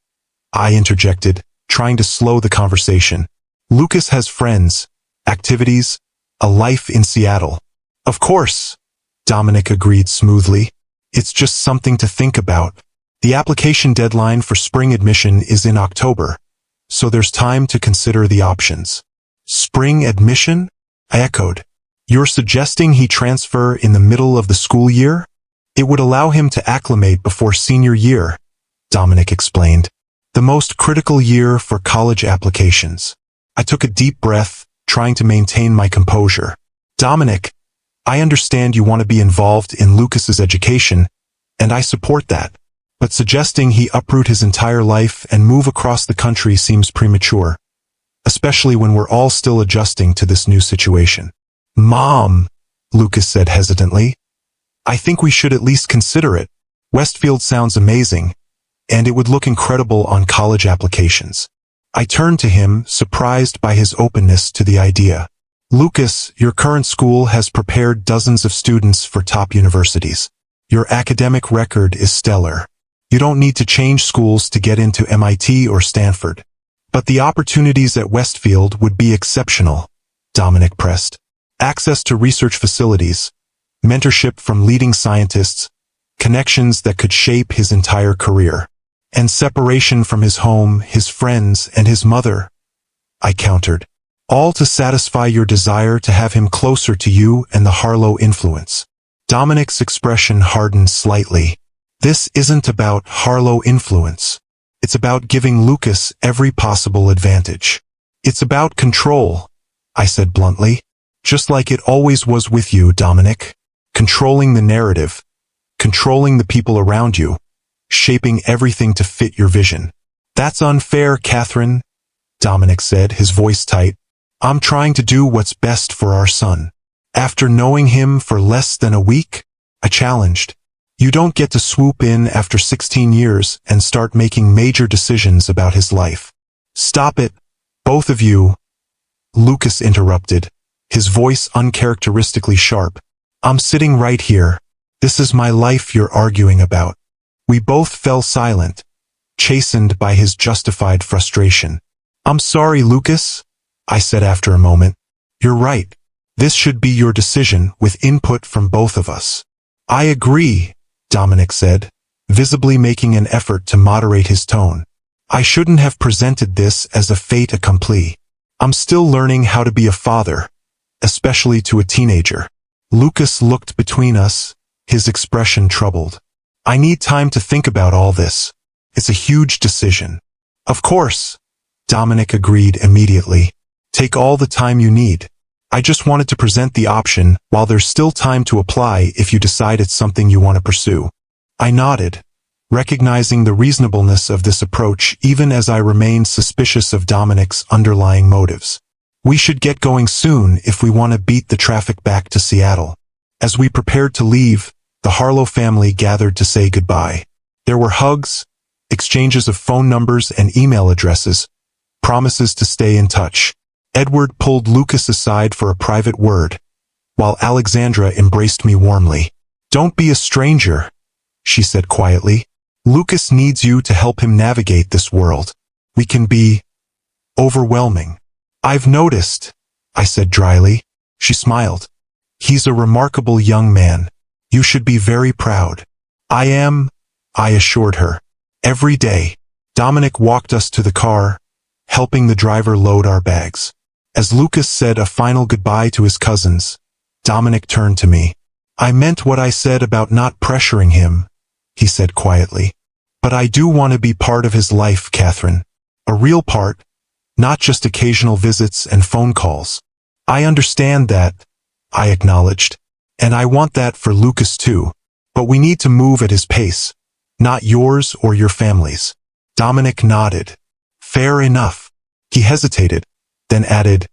I interjected, trying to slow the conversation. Lucas has friends, activities, a life in Seattle. Of course, Dominic agreed smoothly. It's just something to think about. The application deadline for spring admission is in October, so there's time to consider the options. Spring admission? I echoed. You're suggesting he transfer in the middle of the school year? It would allow him to acclimate before senior year, Dominic explained. The most critical year for college applications. I took a deep breath, trying to maintain my composure. Dominic, I understand you want to be involved in Lucas's education, and I support that. But suggesting he uproot his entire life and move across the country seems premature, especially when we're all still adjusting to this new situation. Mom, Lucas said hesitantly, I think we should at least consider it. Westfield sounds amazing, and it would look incredible on college applications. I turned to him, surprised by his openness to the idea. Lucas, your current school has prepared dozens of students for top universities. Your academic record is stellar. You don't need to change schools to get into MIT or Stanford. But the opportunities at Westfield would be exceptional, Dominic pressed. Access to research facilities, mentorship from leading scientists, connections that could shape his entire career, and separation from his home, his friends, and his mother, I countered. All to satisfy your desire to have him closer to you and the Harlow influence. Dominic's expression hardened slightly. This isn't about Harlow influence. It's about giving Lucas every possible advantage. It's about control, I said bluntly. Just like it always was with you, Dominic. Controlling the narrative. Controlling the people around you. Shaping everything to fit your vision. That's unfair, Katherine, Dominic said, his voice tight. I'm trying to do what's best for our son. After knowing him for less than a week, I challenged. You don't get to swoop in after 16 years and start making major decisions about his life. Stop it, both of you, Lucas interrupted, his voice uncharacteristically sharp. I'm sitting right here. This is my life you're arguing about. We both fell silent, chastened by his justified frustration. I'm sorry, Lucas, I said after a moment. You're right. This should be your decision with input from both of us. I agree, Dominic said, visibly making an effort to moderate his tone. I shouldn't have presented this as a fait accompli. I'm still learning how to be a father, especially to a teenager. Lucas looked between us, his expression troubled. I need time to think about all this. It's a huge decision. Of course, Dominic agreed immediately. Take all the time you need. I just wanted to present the option while there's still time to apply if you decide it's something you want to pursue. I nodded, recognizing the reasonableness of this approach even as I remained suspicious of Dominic's underlying motives. We should get going soon if we want to beat the traffic back to Seattle. As we prepared to leave, the Harlow family gathered to say goodbye. There were hugs, exchanges of phone numbers and email addresses, promises to stay in touch. Edward pulled Lucas aside for a private word, while Alexandra embraced me warmly. Don't be a stranger, she said quietly. Lucas needs you to help him navigate this world. We can be overwhelming. I've noticed, I said dryly. She smiled. He's a remarkable young man. You should be very proud. I am, I assured her. Every day. Dominic walked us to the car, helping the driver load our bags. As Lucas said a final goodbye to his cousins, Dominic turned to me. "I meant what I said about not pressuring him," he said quietly. "But I do want to be part of his life, Katherine. A real part, not just occasional visits and phone calls." "I understand that," I acknowledged. "And I want that for Lucas too. But we need to move at his pace, not yours or your family's." Dominic nodded. "Fair enough." He hesitated, then added,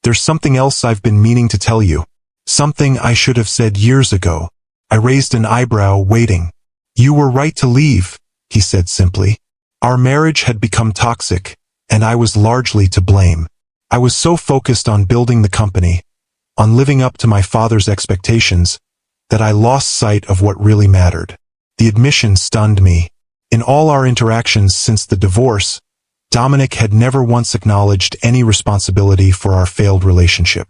"There's something else I've been meaning to tell you. Something I should have said years ago." I raised an eyebrow, waiting. "You were right to leave," he said simply. "Our marriage had become toxic, and I was largely to blame. I was so focused on building the company, on living up to my father's expectations, that I lost sight of what really mattered." The admission stunned me. In all our interactions since the divorce, Dominic had never once acknowledged any responsibility for our failed relationship.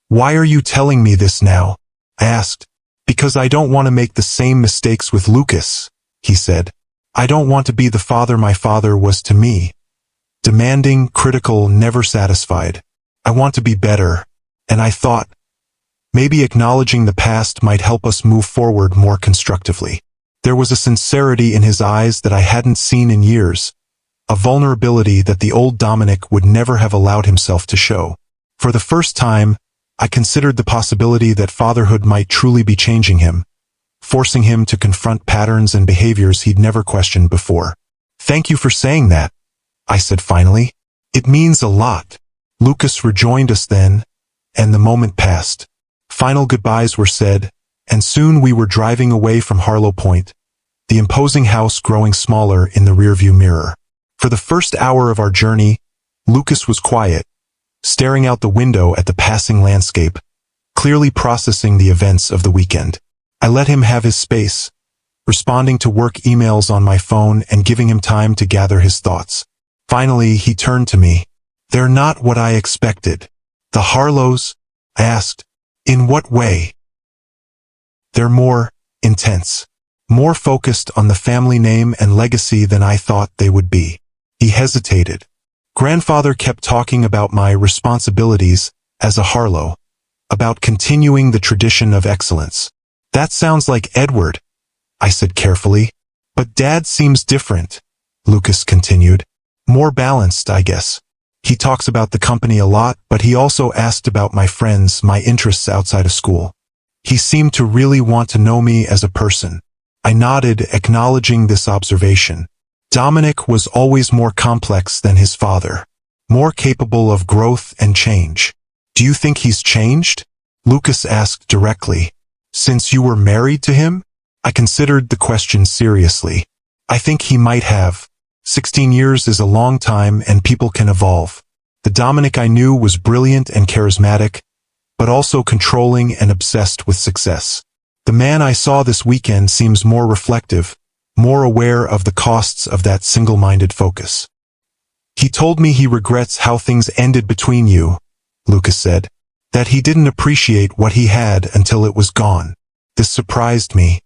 "Why are you telling me this now?" I asked. "Because I don't want to make the same mistakes with Lucas," he said. "I don't want to be the father my father was to me. Demanding, critical, never satisfied. I want to be better." And I thought, maybe acknowledging the past might help us move forward more constructively. There was a sincerity in his eyes that I hadn't seen in years, a vulnerability that the old Dominic would never have allowed himself to show. For the first time, I considered the possibility that fatherhood might truly be changing him, forcing him to confront patterns and behaviors he'd never questioned before. "Thank you for saying that," I said finally. "It means a lot." Lucas rejoined us then, and the moment passed. Final goodbyes were said, and soon we were driving away from Harlow Point, the imposing house growing smaller in the rearview mirror. For the first hour of our journey, Lucas was quiet, staring out the window at the passing landscape, clearly processing the events of the weekend. I let him have his space, responding to work emails on my phone and giving him time to gather his thoughts. Finally, he turned to me. "They're not what I expected." "The Harlows?" I asked. "In what way?" "They're more intense, more focused on the family name and legacy than I thought they would be." He hesitated. "Grandfather kept talking about my responsibilities as a Harlow, about continuing the tradition of excellence." "That sounds like Edward," I said carefully. "But Dad seems different," Lucas continued. "More balanced, I guess. He talks about the company a lot, but he also asked about my friends, my interests outside of school. He seemed to really want to know me as a person." I nodded, acknowledging this observation. Dominic was always more complex than his father, more capable of growth and change. "Do you think he's changed?" Lucas asked directly. "Since you were married to him?" I considered the question seriously. "I think he might have. 16 years is a long time and people can evolve." The Dominic I knew was brilliant and charismatic, but also controlling and obsessed with success. The man I saw this weekend seems more reflective, more aware of the costs of that single-minded focus. "He told me he regrets how things ended between you," Lucas said, "that he didn't appreciate what he had until it was gone." This surprised me.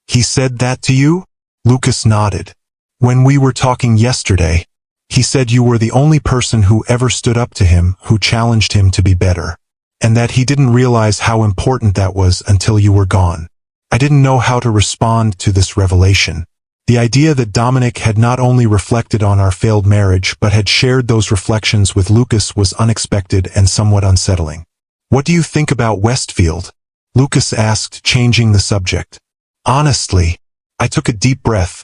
"He said that to you?" Lucas nodded. "When we were talking yesterday, he said you were the only person who ever stood up to him, who challenged him to be better, and that he didn't realize how important that was until you were gone." I didn't know how to respond to this revelation. The idea that Dominic had not only reflected on our failed marriage but had shared those reflections with Lucas was unexpected and somewhat unsettling. "What do you think about Westfield?" Lucas asked, changing the subject. Honestly, I took a deep breath,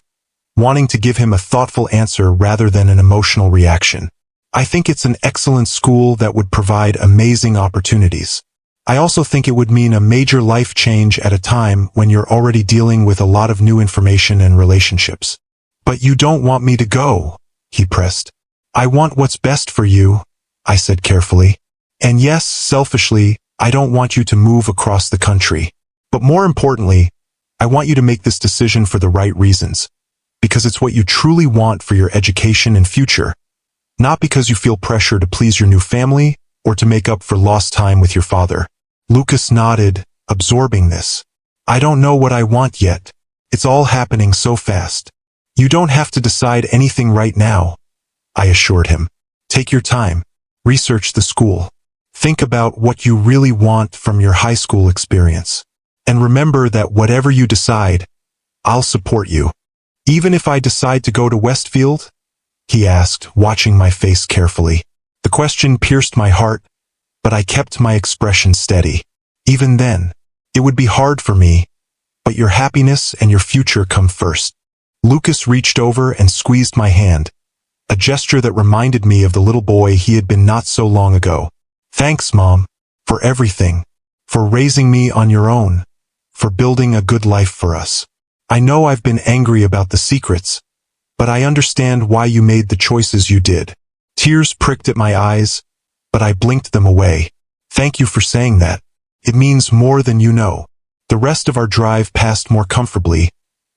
wanting to give him a thoughtful answer rather than an emotional reaction. "I think it's an excellent school that would provide amazing opportunities. I also think it would mean a major life change at a time when you're already dealing with a lot of new information and relationships." "But you don't want me to go," he pressed. "I want what's best for you," I said carefully. "And yes, selfishly, I don't want you to move across the country. But more importantly, I want you to make this decision for the right reasons, because it's what you truly want for your education and future, not because you feel pressure to please your new family or to make up for lost time with your father." Lucas nodded, absorbing this. "I don't know what I want yet. It's all happening so fast. You don't have to decide anything right now," I assured him. "Take your time. Research the school. Think about what you really want from your high school experience. And remember that whatever you decide, I'll support you. Even if I decide to go to Westfield? He asked, watching my face carefully. The question pierced my heart, but I kept my expression steady. Even then, it would be hard for me, but your happiness and your future come first. Lucas reached over and squeezed my hand, a gesture that reminded me of the little boy he had been not so long ago. Thanks, Mom, for everything, for raising me on your own, for building a good life for us. I know I've been angry about the secrets, but I understand why you made the choices you did. Tears pricked at my eyes, but I blinked them away. Thank you for saying that. It means more than you know. The rest of our drive passed more comfortably,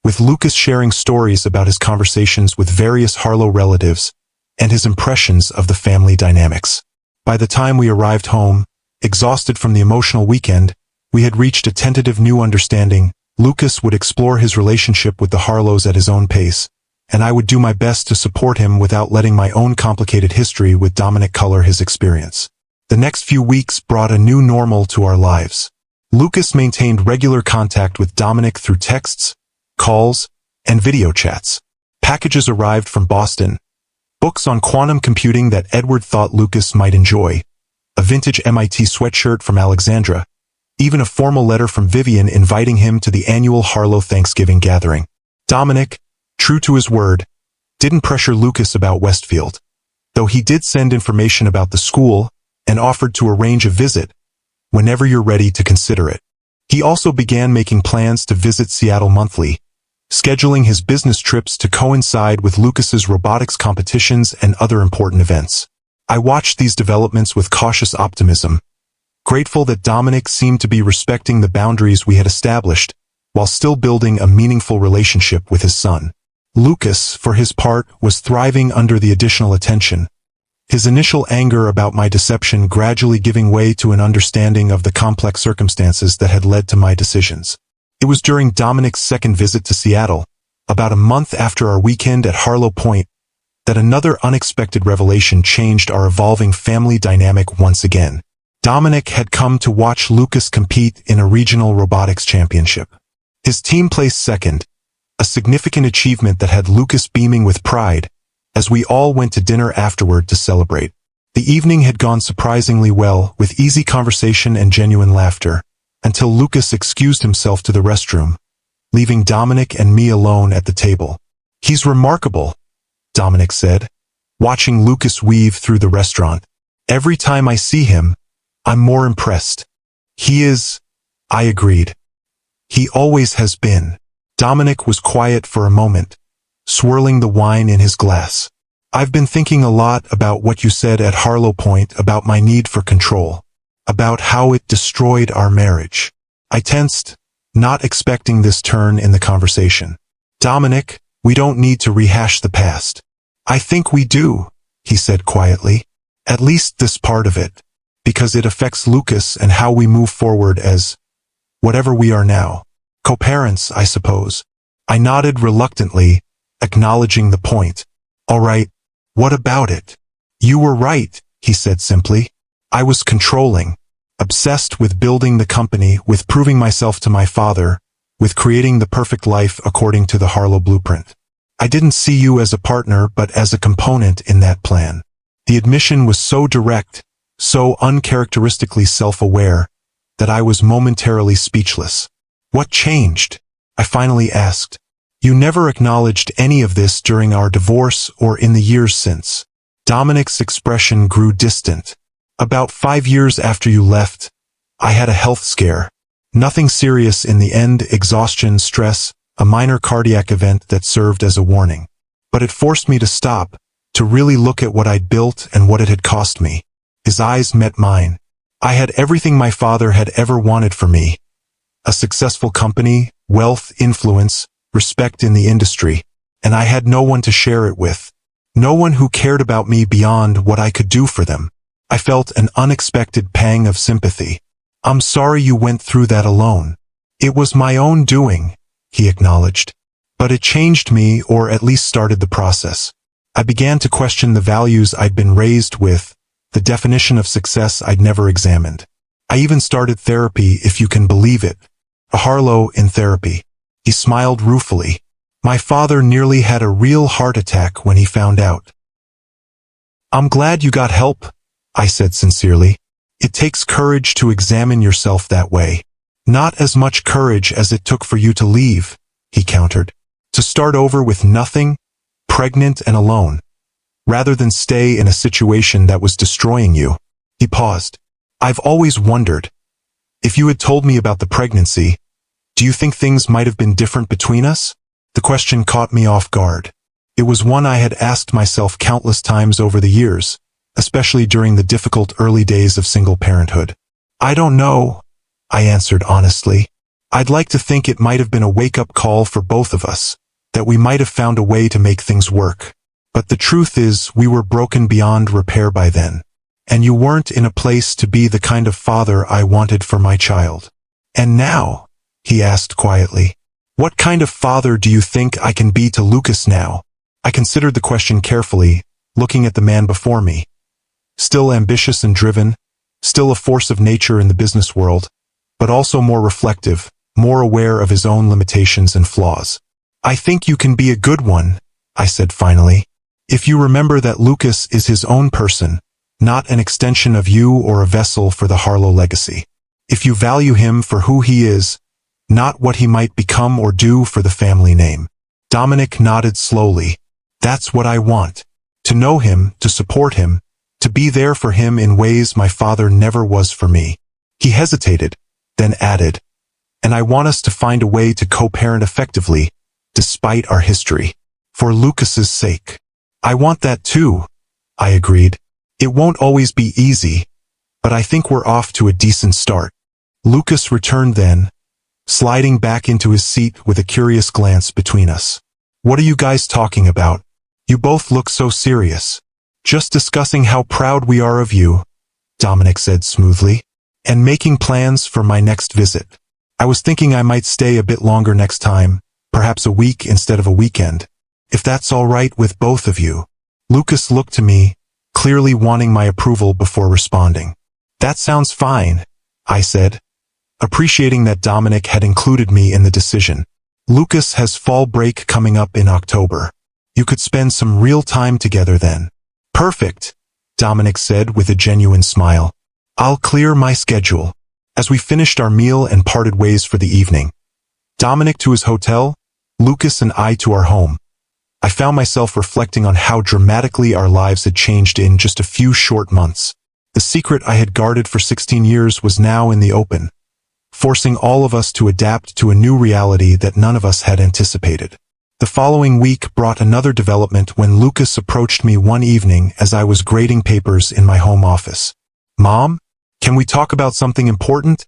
with Lucas sharing stories about his conversations with various Harlow relatives and his impressions of the family dynamics. By the time we arrived home, exhausted from the emotional weekend, we had reached a tentative new understanding. Lucas would explore his relationship with the Harlows at his own pace, and I would do my best to support him without letting my own complicated history with Dominic color his experience. The next few weeks brought a new normal to our lives. Lucas maintained regular contact with Dominic through texts, calls, and video chats. Packages arrived from Boston, books on quantum computing that Edward thought Lucas might enjoy, a vintage MIT sweatshirt from Alexandra, even a formal letter from Vivian inviting him to the annual Harlow Thanksgiving gathering. Dominic, true to his word, didn't pressure Lucas about Westfield, though he did send information about the school and offered to arrange a visit whenever you're ready to consider it. He also began making plans to visit Seattle monthly, scheduling his business trips to coincide with Lucas's robotics competitions and other important events. I watched these developments with cautious optimism, grateful that Dominic seemed to be respecting the boundaries we had established, while still building a meaningful relationship with his son. Lucas, for his part, was thriving under the additional attention, his initial anger about my deception gradually giving way to an understanding of the complex circumstances that had led to my decisions. It was during Dominic's second visit to Seattle, about a month after our weekend at Harlow Point, that another unexpected revelation changed our evolving family dynamic once again. Dominic had come to watch Lucas compete in a regional robotics championship. His team placed second, a significant achievement that had Lucas beaming with pride, as we all went to dinner afterward to celebrate. The evening had gone surprisingly well, with easy conversation and genuine laughter, until Lucas excused himself to the restroom, leaving Dominic and me alone at the table. He's remarkable, Dominic said, watching Lucas weave through the restaurant. Every time I see him, I'm more impressed. He is, I agreed. He always has been. Dominic was quiet for a moment, swirling the wine in his glass. I've been thinking a lot about what you said at Harlow Point about my need for control, about how it destroyed our marriage. I tensed, not expecting this turn in the conversation. Dominic, we don't need to rehash the past. I think we do, he said quietly. At least this part of it, because it affects Lucas and how we move forward as whatever we are now. Co-parents, I suppose. I nodded reluctantly, acknowledging the point. All right, what about it? You were right, he said simply. I was controlling, obsessed with building the company, with proving myself to my father, with creating the perfect life according to the Harlow blueprint. I didn't see you as a partner but as a component in that plan. The admission was so direct, so uncharacteristically self-aware, that I was momentarily speechless. What changed? I finally asked. You never acknowledged any of this during our divorce or in the years since. Dominic's expression grew distant. About 5 years after you left, I had a health scare. Nothing serious in the end, exhaustion, stress, a minor cardiac event that served as a warning. But it forced me to stop, to really look at what I'd built and what it had cost me. His eyes met mine. I had everything my father had ever wanted for me. A successful company, wealth, influence, respect in the industry, and I had no one to share it with. No one who cared about me beyond what I could do for them. I felt an unexpected pang of sympathy. I'm sorry you went through that alone. It was my own doing, he acknowledged. But it changed me, or at least started the process. I began to question the values I'd been raised with, the definition of success I'd never examined. I even started therapy, if you can believe it. A Harlow in therapy. He smiled ruefully. My father nearly had a real heart attack when he found out. I'm glad you got help, I said sincerely. It takes courage to examine yourself that way. Not as much courage as it took for you to leave, he countered. To start over with nothing, pregnant and alone, rather than stay in a situation that was destroying you. He paused. I've always wondered, if you had told me about the pregnancy, do you think things might have been different between us? The question caught me off guard. It was one I had asked myself countless times over the years, especially during the difficult early days of single parenthood. I don't know, I answered honestly. I'd like to think it might have been a wake-up call for both of us, that we might have found a way to make things work. But the truth is, we were broken beyond repair by then. And you weren't in a place to be the kind of father I wanted for my child. And now, he asked quietly, what kind of father do you think I can be to Lucas now? I considered the question carefully, looking at the man before me. Still ambitious and driven, still a force of nature in the business world, but also more reflective, more aware of his own limitations and flaws. I think you can be a good one, I said finally. If you remember that Lucas is his own person, not an extension of you or a vessel for the Harlow legacy. If you value him for who he is, not what he might become or do for the family name. Dominic nodded slowly. That's what I want. To know him, to support him, to be there for him in ways my father never was for me. He hesitated, then added, and I want us to find a way to co-parent effectively, despite our history. For Lucas's sake. I want that too, I agreed. It won't always be easy, but I think we're off to a decent start. Lucas returned then, sliding back into his seat with a curious glance between us. What are you guys talking about? You both look so serious. Just discussing how proud we are of you, Dominic said smoothly, and making plans for my next visit. I was thinking I might stay a bit longer next time, perhaps a week instead of a weekend, if that's all right with both of you. Lucas looked to me, clearly wanting my approval before responding. That sounds fine, I said, appreciating that Dominic had included me in the decision. Lucas has fall break coming up in October. You could spend some real time together then. Perfect, Dominic said with a genuine smile. I'll clear my schedule. As we finished our meal and parted ways for the evening, Dominic to his hotel, Lucas and I to our home, I found myself reflecting on how dramatically our lives had changed in just a few short months. The secret I had guarded for 16 years was now in the open, forcing all of us to adapt to a new reality that none of us had anticipated. The following week brought another development when Lucas approached me one evening as I was grading papers in my home office. Mom, can we talk about something important?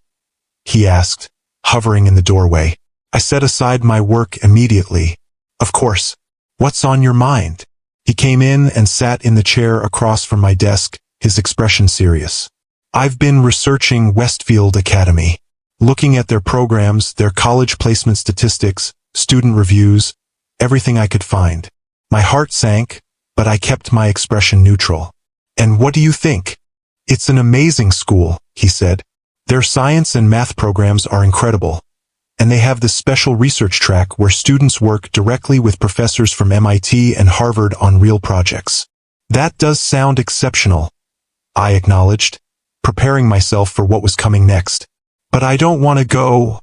He asked, hovering in the doorway. I set aside my work immediately. Of course. What's on your mind? He came in and sat in the chair across from my desk, his expression serious. I've been researching Westfield Academy, looking at their programs, their college placement statistics, student reviews, everything I could find. My heart sank, but I kept my expression neutral. And what do you think? It's an amazing school, he said. Their science and math programs are incredible. And they have this special research track where students work directly with professors from MIT and Harvard on real projects. That does sound exceptional, I acknowledged, preparing myself for what was coming next. But I don't want to go,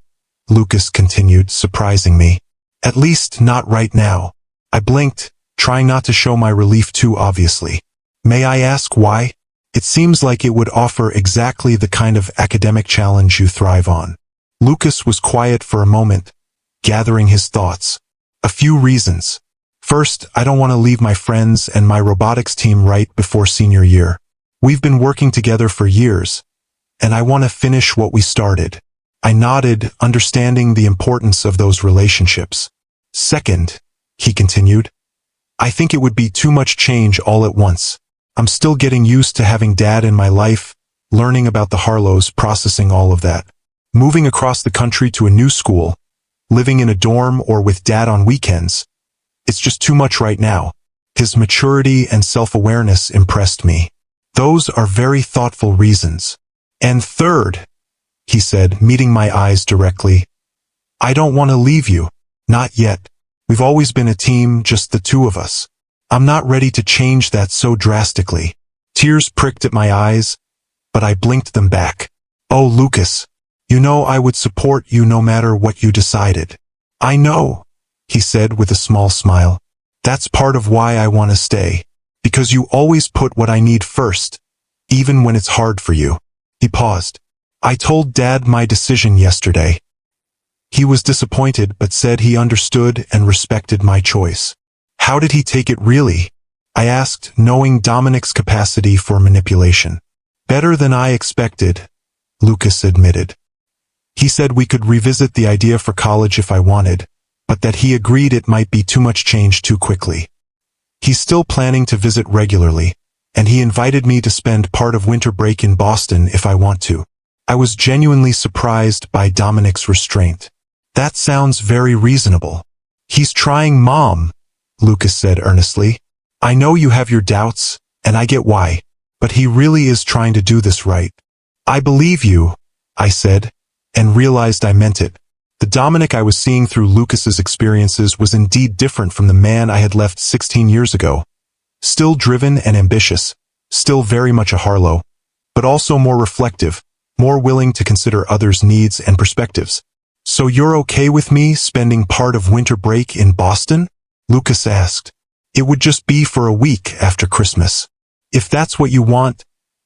Lucas continued, surprising me. At least not right now. I blinked, trying not to show my relief too obviously. May I ask why? It seems like it would offer exactly the kind of academic challenge you thrive on. Lucas was quiet for a moment, gathering his thoughts. A few reasons. First, I don't want to leave my friends and my robotics team right before senior year. We've been working together for years, and I want to finish what we started. I nodded, understanding the importance of those relationships. Second, he continued, I think it would be too much change all at once. I'm still getting used to having Dad in my life, learning about the Harlows, processing all of that. Moving across the country to a new school, living in a dorm or with Dad on weekends, it's just too much right now. His maturity and self-awareness impressed me. Those are very thoughtful reasons. And third, he said, meeting my eyes directly, I don't want to leave you. Not yet. We've always been a team, just the two of us. I'm not ready to change that so drastically. Tears pricked at my eyes, but I blinked them back. Oh, Lucas, you know I would support you no matter what you decided. I know, he said with a small smile. That's part of why I want to stay. Because you always put what I need first, even when it's hard for you. He paused. I told Dad my decision yesterday. He was disappointed but said he understood and respected my choice. How did he take it really? I asked, knowing Dominic's capacity for manipulation. Better than I expected, Lucas admitted. He said we could revisit the idea for college if I wanted, but that he agreed it might be too much change too quickly. He's still planning to visit regularly, and he invited me to spend part of winter break in Boston if I want to. I was genuinely surprised by Dominic's restraint. That sounds very reasonable. He's trying, Mom, Lucas said earnestly. I know you have your doubts, and I get why, but he really is trying to do this right. I believe you, I said, and realized I meant it. The Dominic I was seeing through Lucas's experiences was indeed different from the man I had left 16 years ago. Still driven and ambitious, still very much a Harlow, but also more reflective, more willing to consider others' needs and perspectives. So you're okay with me spending part of winter break in Boston? Lucas asked. It would just be for a week after Christmas. If that's what you want,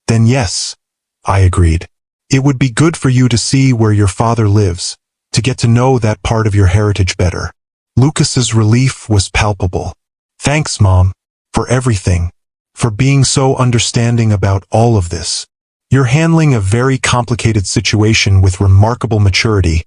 then yes, I agreed. It would be good for you to see where your father lives, to get to know that part of your heritage better. Lucas's relief was palpable. Thanks, Mom, for everything, for being so understanding about all of this. You're handling a very complicated situation with remarkable maturity,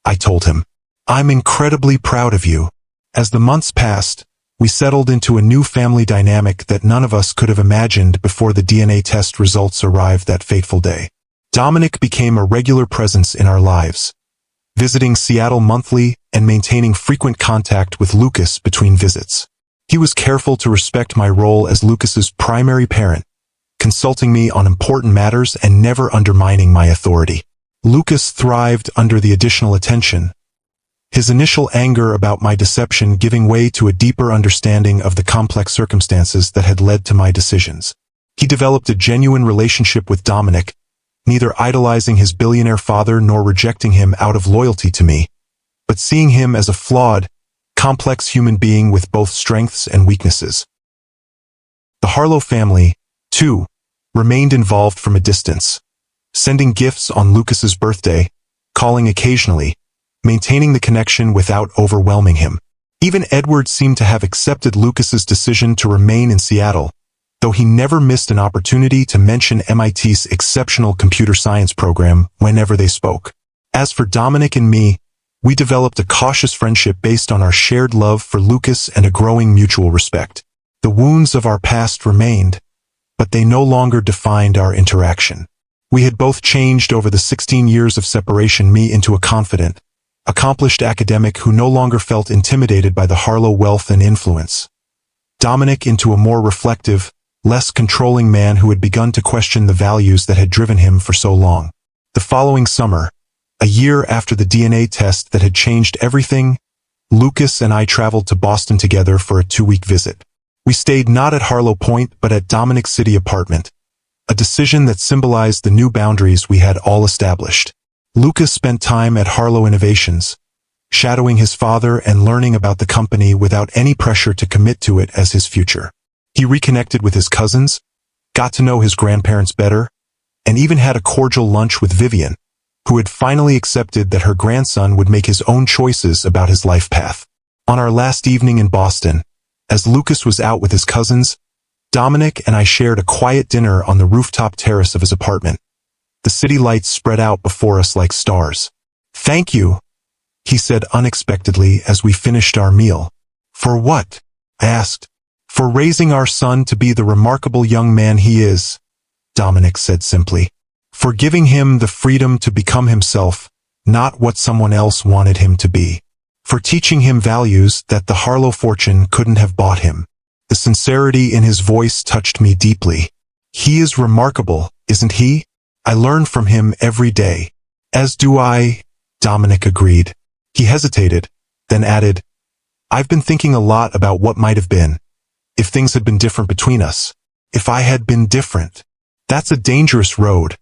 I told him. I'm incredibly proud of you. As the months passed, we settled into a new family dynamic that none of us could have imagined before the DNA test results arrived that fateful day. Dominic became a regular presence in our lives, visiting Seattle monthly and maintaining frequent contact with Lucas between visits. He was careful to respect my role as Lucas's primary parent, consulting me on important matters and never undermining my authority. Lucas thrived under the additional attention, his initial anger about my deception giving way to a deeper understanding of the complex circumstances that had led to my decisions. He developed a genuine relationship with Dominic, neither idolizing his billionaire father nor rejecting him out of loyalty to me, but seeing him as a flawed, complex human being with both strengths and weaknesses. The Harlow family, too, remained involved from a distance, sending gifts on Lucas's birthday, calling occasionally, maintaining the connection without overwhelming him. Even Edward seemed to have accepted Lucas's decision to remain in Seattle, though he never missed an opportunity to mention MIT's exceptional computer science program whenever they spoke. As for Dominic and me, we developed a cautious friendship based on our shared love for Lucas and a growing mutual respect. The wounds of our past remained, but they no longer defined our interaction. We had both changed over the 16 years of separation, me into a confident, accomplished academic who no longer felt intimidated by the Harlow wealth and influence. Dominic into a more reflective, less controlling man who had begun to question the values that had driven him for so long. The following summer, a year after the DNA test that had changed everything, Lucas and I traveled to Boston together for a 2-week visit. We stayed not at Harlow Point but at Dominic's city apartment, a decision that symbolized the new boundaries we had all established. Lucas spent time at Harlow Innovations, shadowing his father and learning about the company without any pressure to commit to it as his future. He reconnected with his cousins, got to know his grandparents better, and even had a cordial lunch with Vivian, who had finally accepted that her grandson would make his own choices about his life path. On our last evening in Boston, as Lucas was out with his cousins, Dominic and I shared a quiet dinner on the rooftop terrace of his apartment. The city lights spread out before us like stars. Thank you, he said unexpectedly as we finished our meal. For what? I asked. For raising our son to be the remarkable young man he is, Dominic said simply. For giving him the freedom to become himself, not what someone else wanted him to be. For teaching him values that the Harlow fortune couldn't have bought him. The sincerity in his voice touched me deeply. He is remarkable, isn't he? I learn from him every day. As do I, Dominic agreed. He hesitated, then added, I've been thinking a lot about what might have been. If things had been different between us. If I had been different. That's a dangerous road,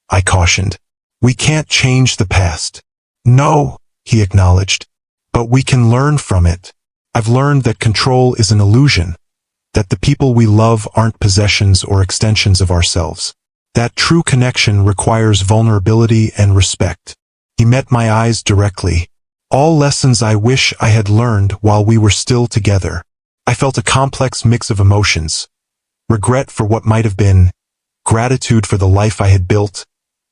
I cautioned. We can't change the past. No, he acknowledged. But we can learn from it. I've learned that control is an illusion. That the people we love aren't possessions or extensions of ourselves. That true connection requires vulnerability and respect. He met my eyes directly. All lessons I wish I had learned while we were still together. I felt a complex mix of emotions. Regret for what might have been, gratitude for the life I had built,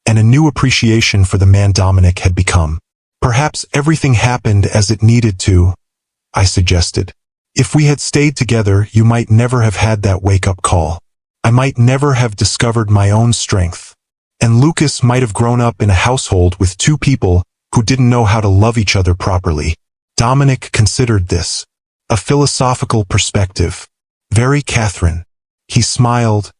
and a new appreciation for the man Dominic had become. Perhaps everything happened as it needed to, I suggested. If we had stayed together, you might never have had that wake-up call. I might never have discovered my own strength. And Lucas might have grown up in a household with two people who didn't know how to love each other properly. Dominic considered this. A philosophical perspective. Very Katherine. He smiled,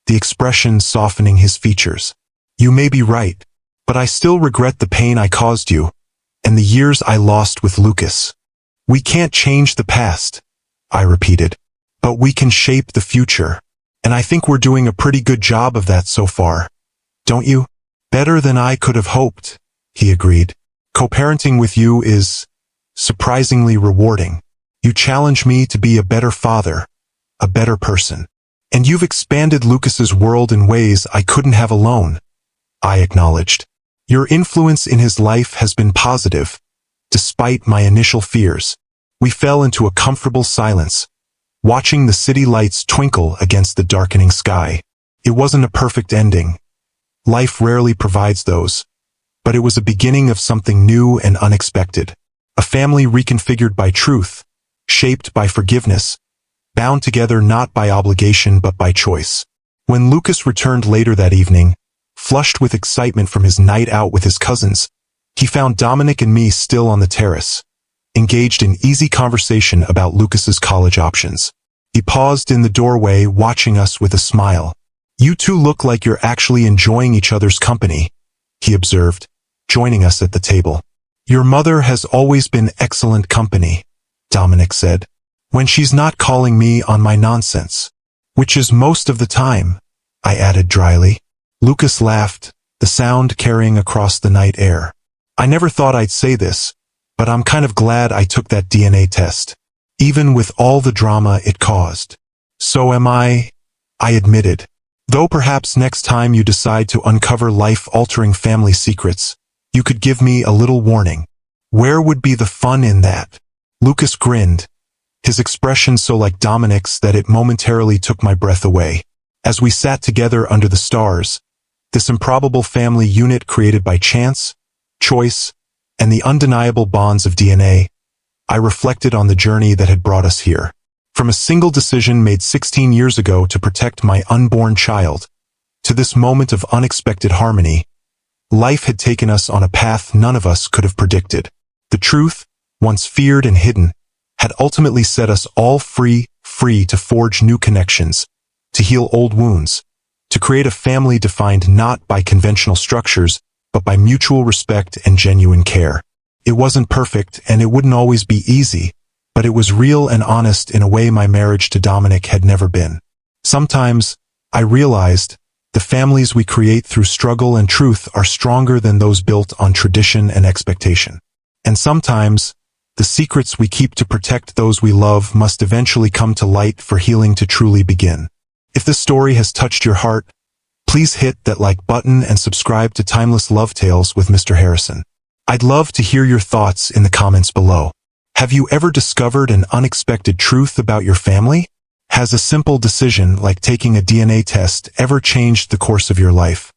the expression softening his features. You may be right, but I still regret the pain I caused you, and the years I lost with Lucas. We can't change the past, I repeated, but we can shape the future, and I think we're doing a pretty good job of that so far. Don't you? Better than I could have hoped, he agreed. Co-parenting with you is surprisingly rewarding. You challenge me to be a better father, a better person. And you've expanded Lucas's world in ways I couldn't have alone, I acknowledged. Your influence in his life has been positive, despite my initial fears. We fell into a comfortable silence, watching the city lights twinkle against the darkening sky. It wasn't a perfect ending. Life rarely provides those, but it was a beginning of something new and unexpected. A family reconfigured by truth, shaped by forgiveness, bound together not by obligation but by choice. When Lucas returned later that evening, flushed with excitement from his night out with his cousins, he found Dominic and me still on the terrace, engaged in easy conversation about Lucas's college options. He paused in the doorway, watching us with a smile. You two look like you're actually enjoying each other's company, he observed, joining us at the table. Your mother has always been excellent company, Dominic said. When she's not calling me on my nonsense. Which is most of the time, I added dryly. Lucas laughed, the sound carrying across the night air. I never thought I'd say this, but I'm kind of glad I took that DNA test. Even with all the drama it caused. So am I admitted. Though perhaps next time you decide to uncover life-altering family secrets, you could give me a little warning. Where would be the fun in that? Lucas grinned, his expression so like Dominic's that it momentarily took my breath away. As we sat together under the stars, this improbable family unit created by chance, choice, and the undeniable bonds of DNA, I reflected on the journey that had brought us here. From a single decision made 16 years ago to protect my unborn child, to this moment of unexpected harmony, life had taken us on a path none of us could have predicted. The truth, once feared and hidden, had ultimately set us all free to forge new connections, to heal old wounds, to create a family defined not by conventional structures, but by mutual respect and genuine care. It wasn't perfect, and it wouldn't always be easy, but it was real and honest in a way my marriage to Dominic had never been. Sometimes, I realized, the families we create through struggle and truth are stronger than those built on tradition and expectation. And sometimes, the secrets we keep to protect those we love must eventually come to light for healing to truly begin. If this story has touched your heart, please hit that like button and subscribe to Timeless Love Tales with Mr. Harrison. I'd love to hear your thoughts in the comments below. Have you ever discovered an unexpected truth about your family? Has a simple decision like taking a DNA test ever changed the course of your life?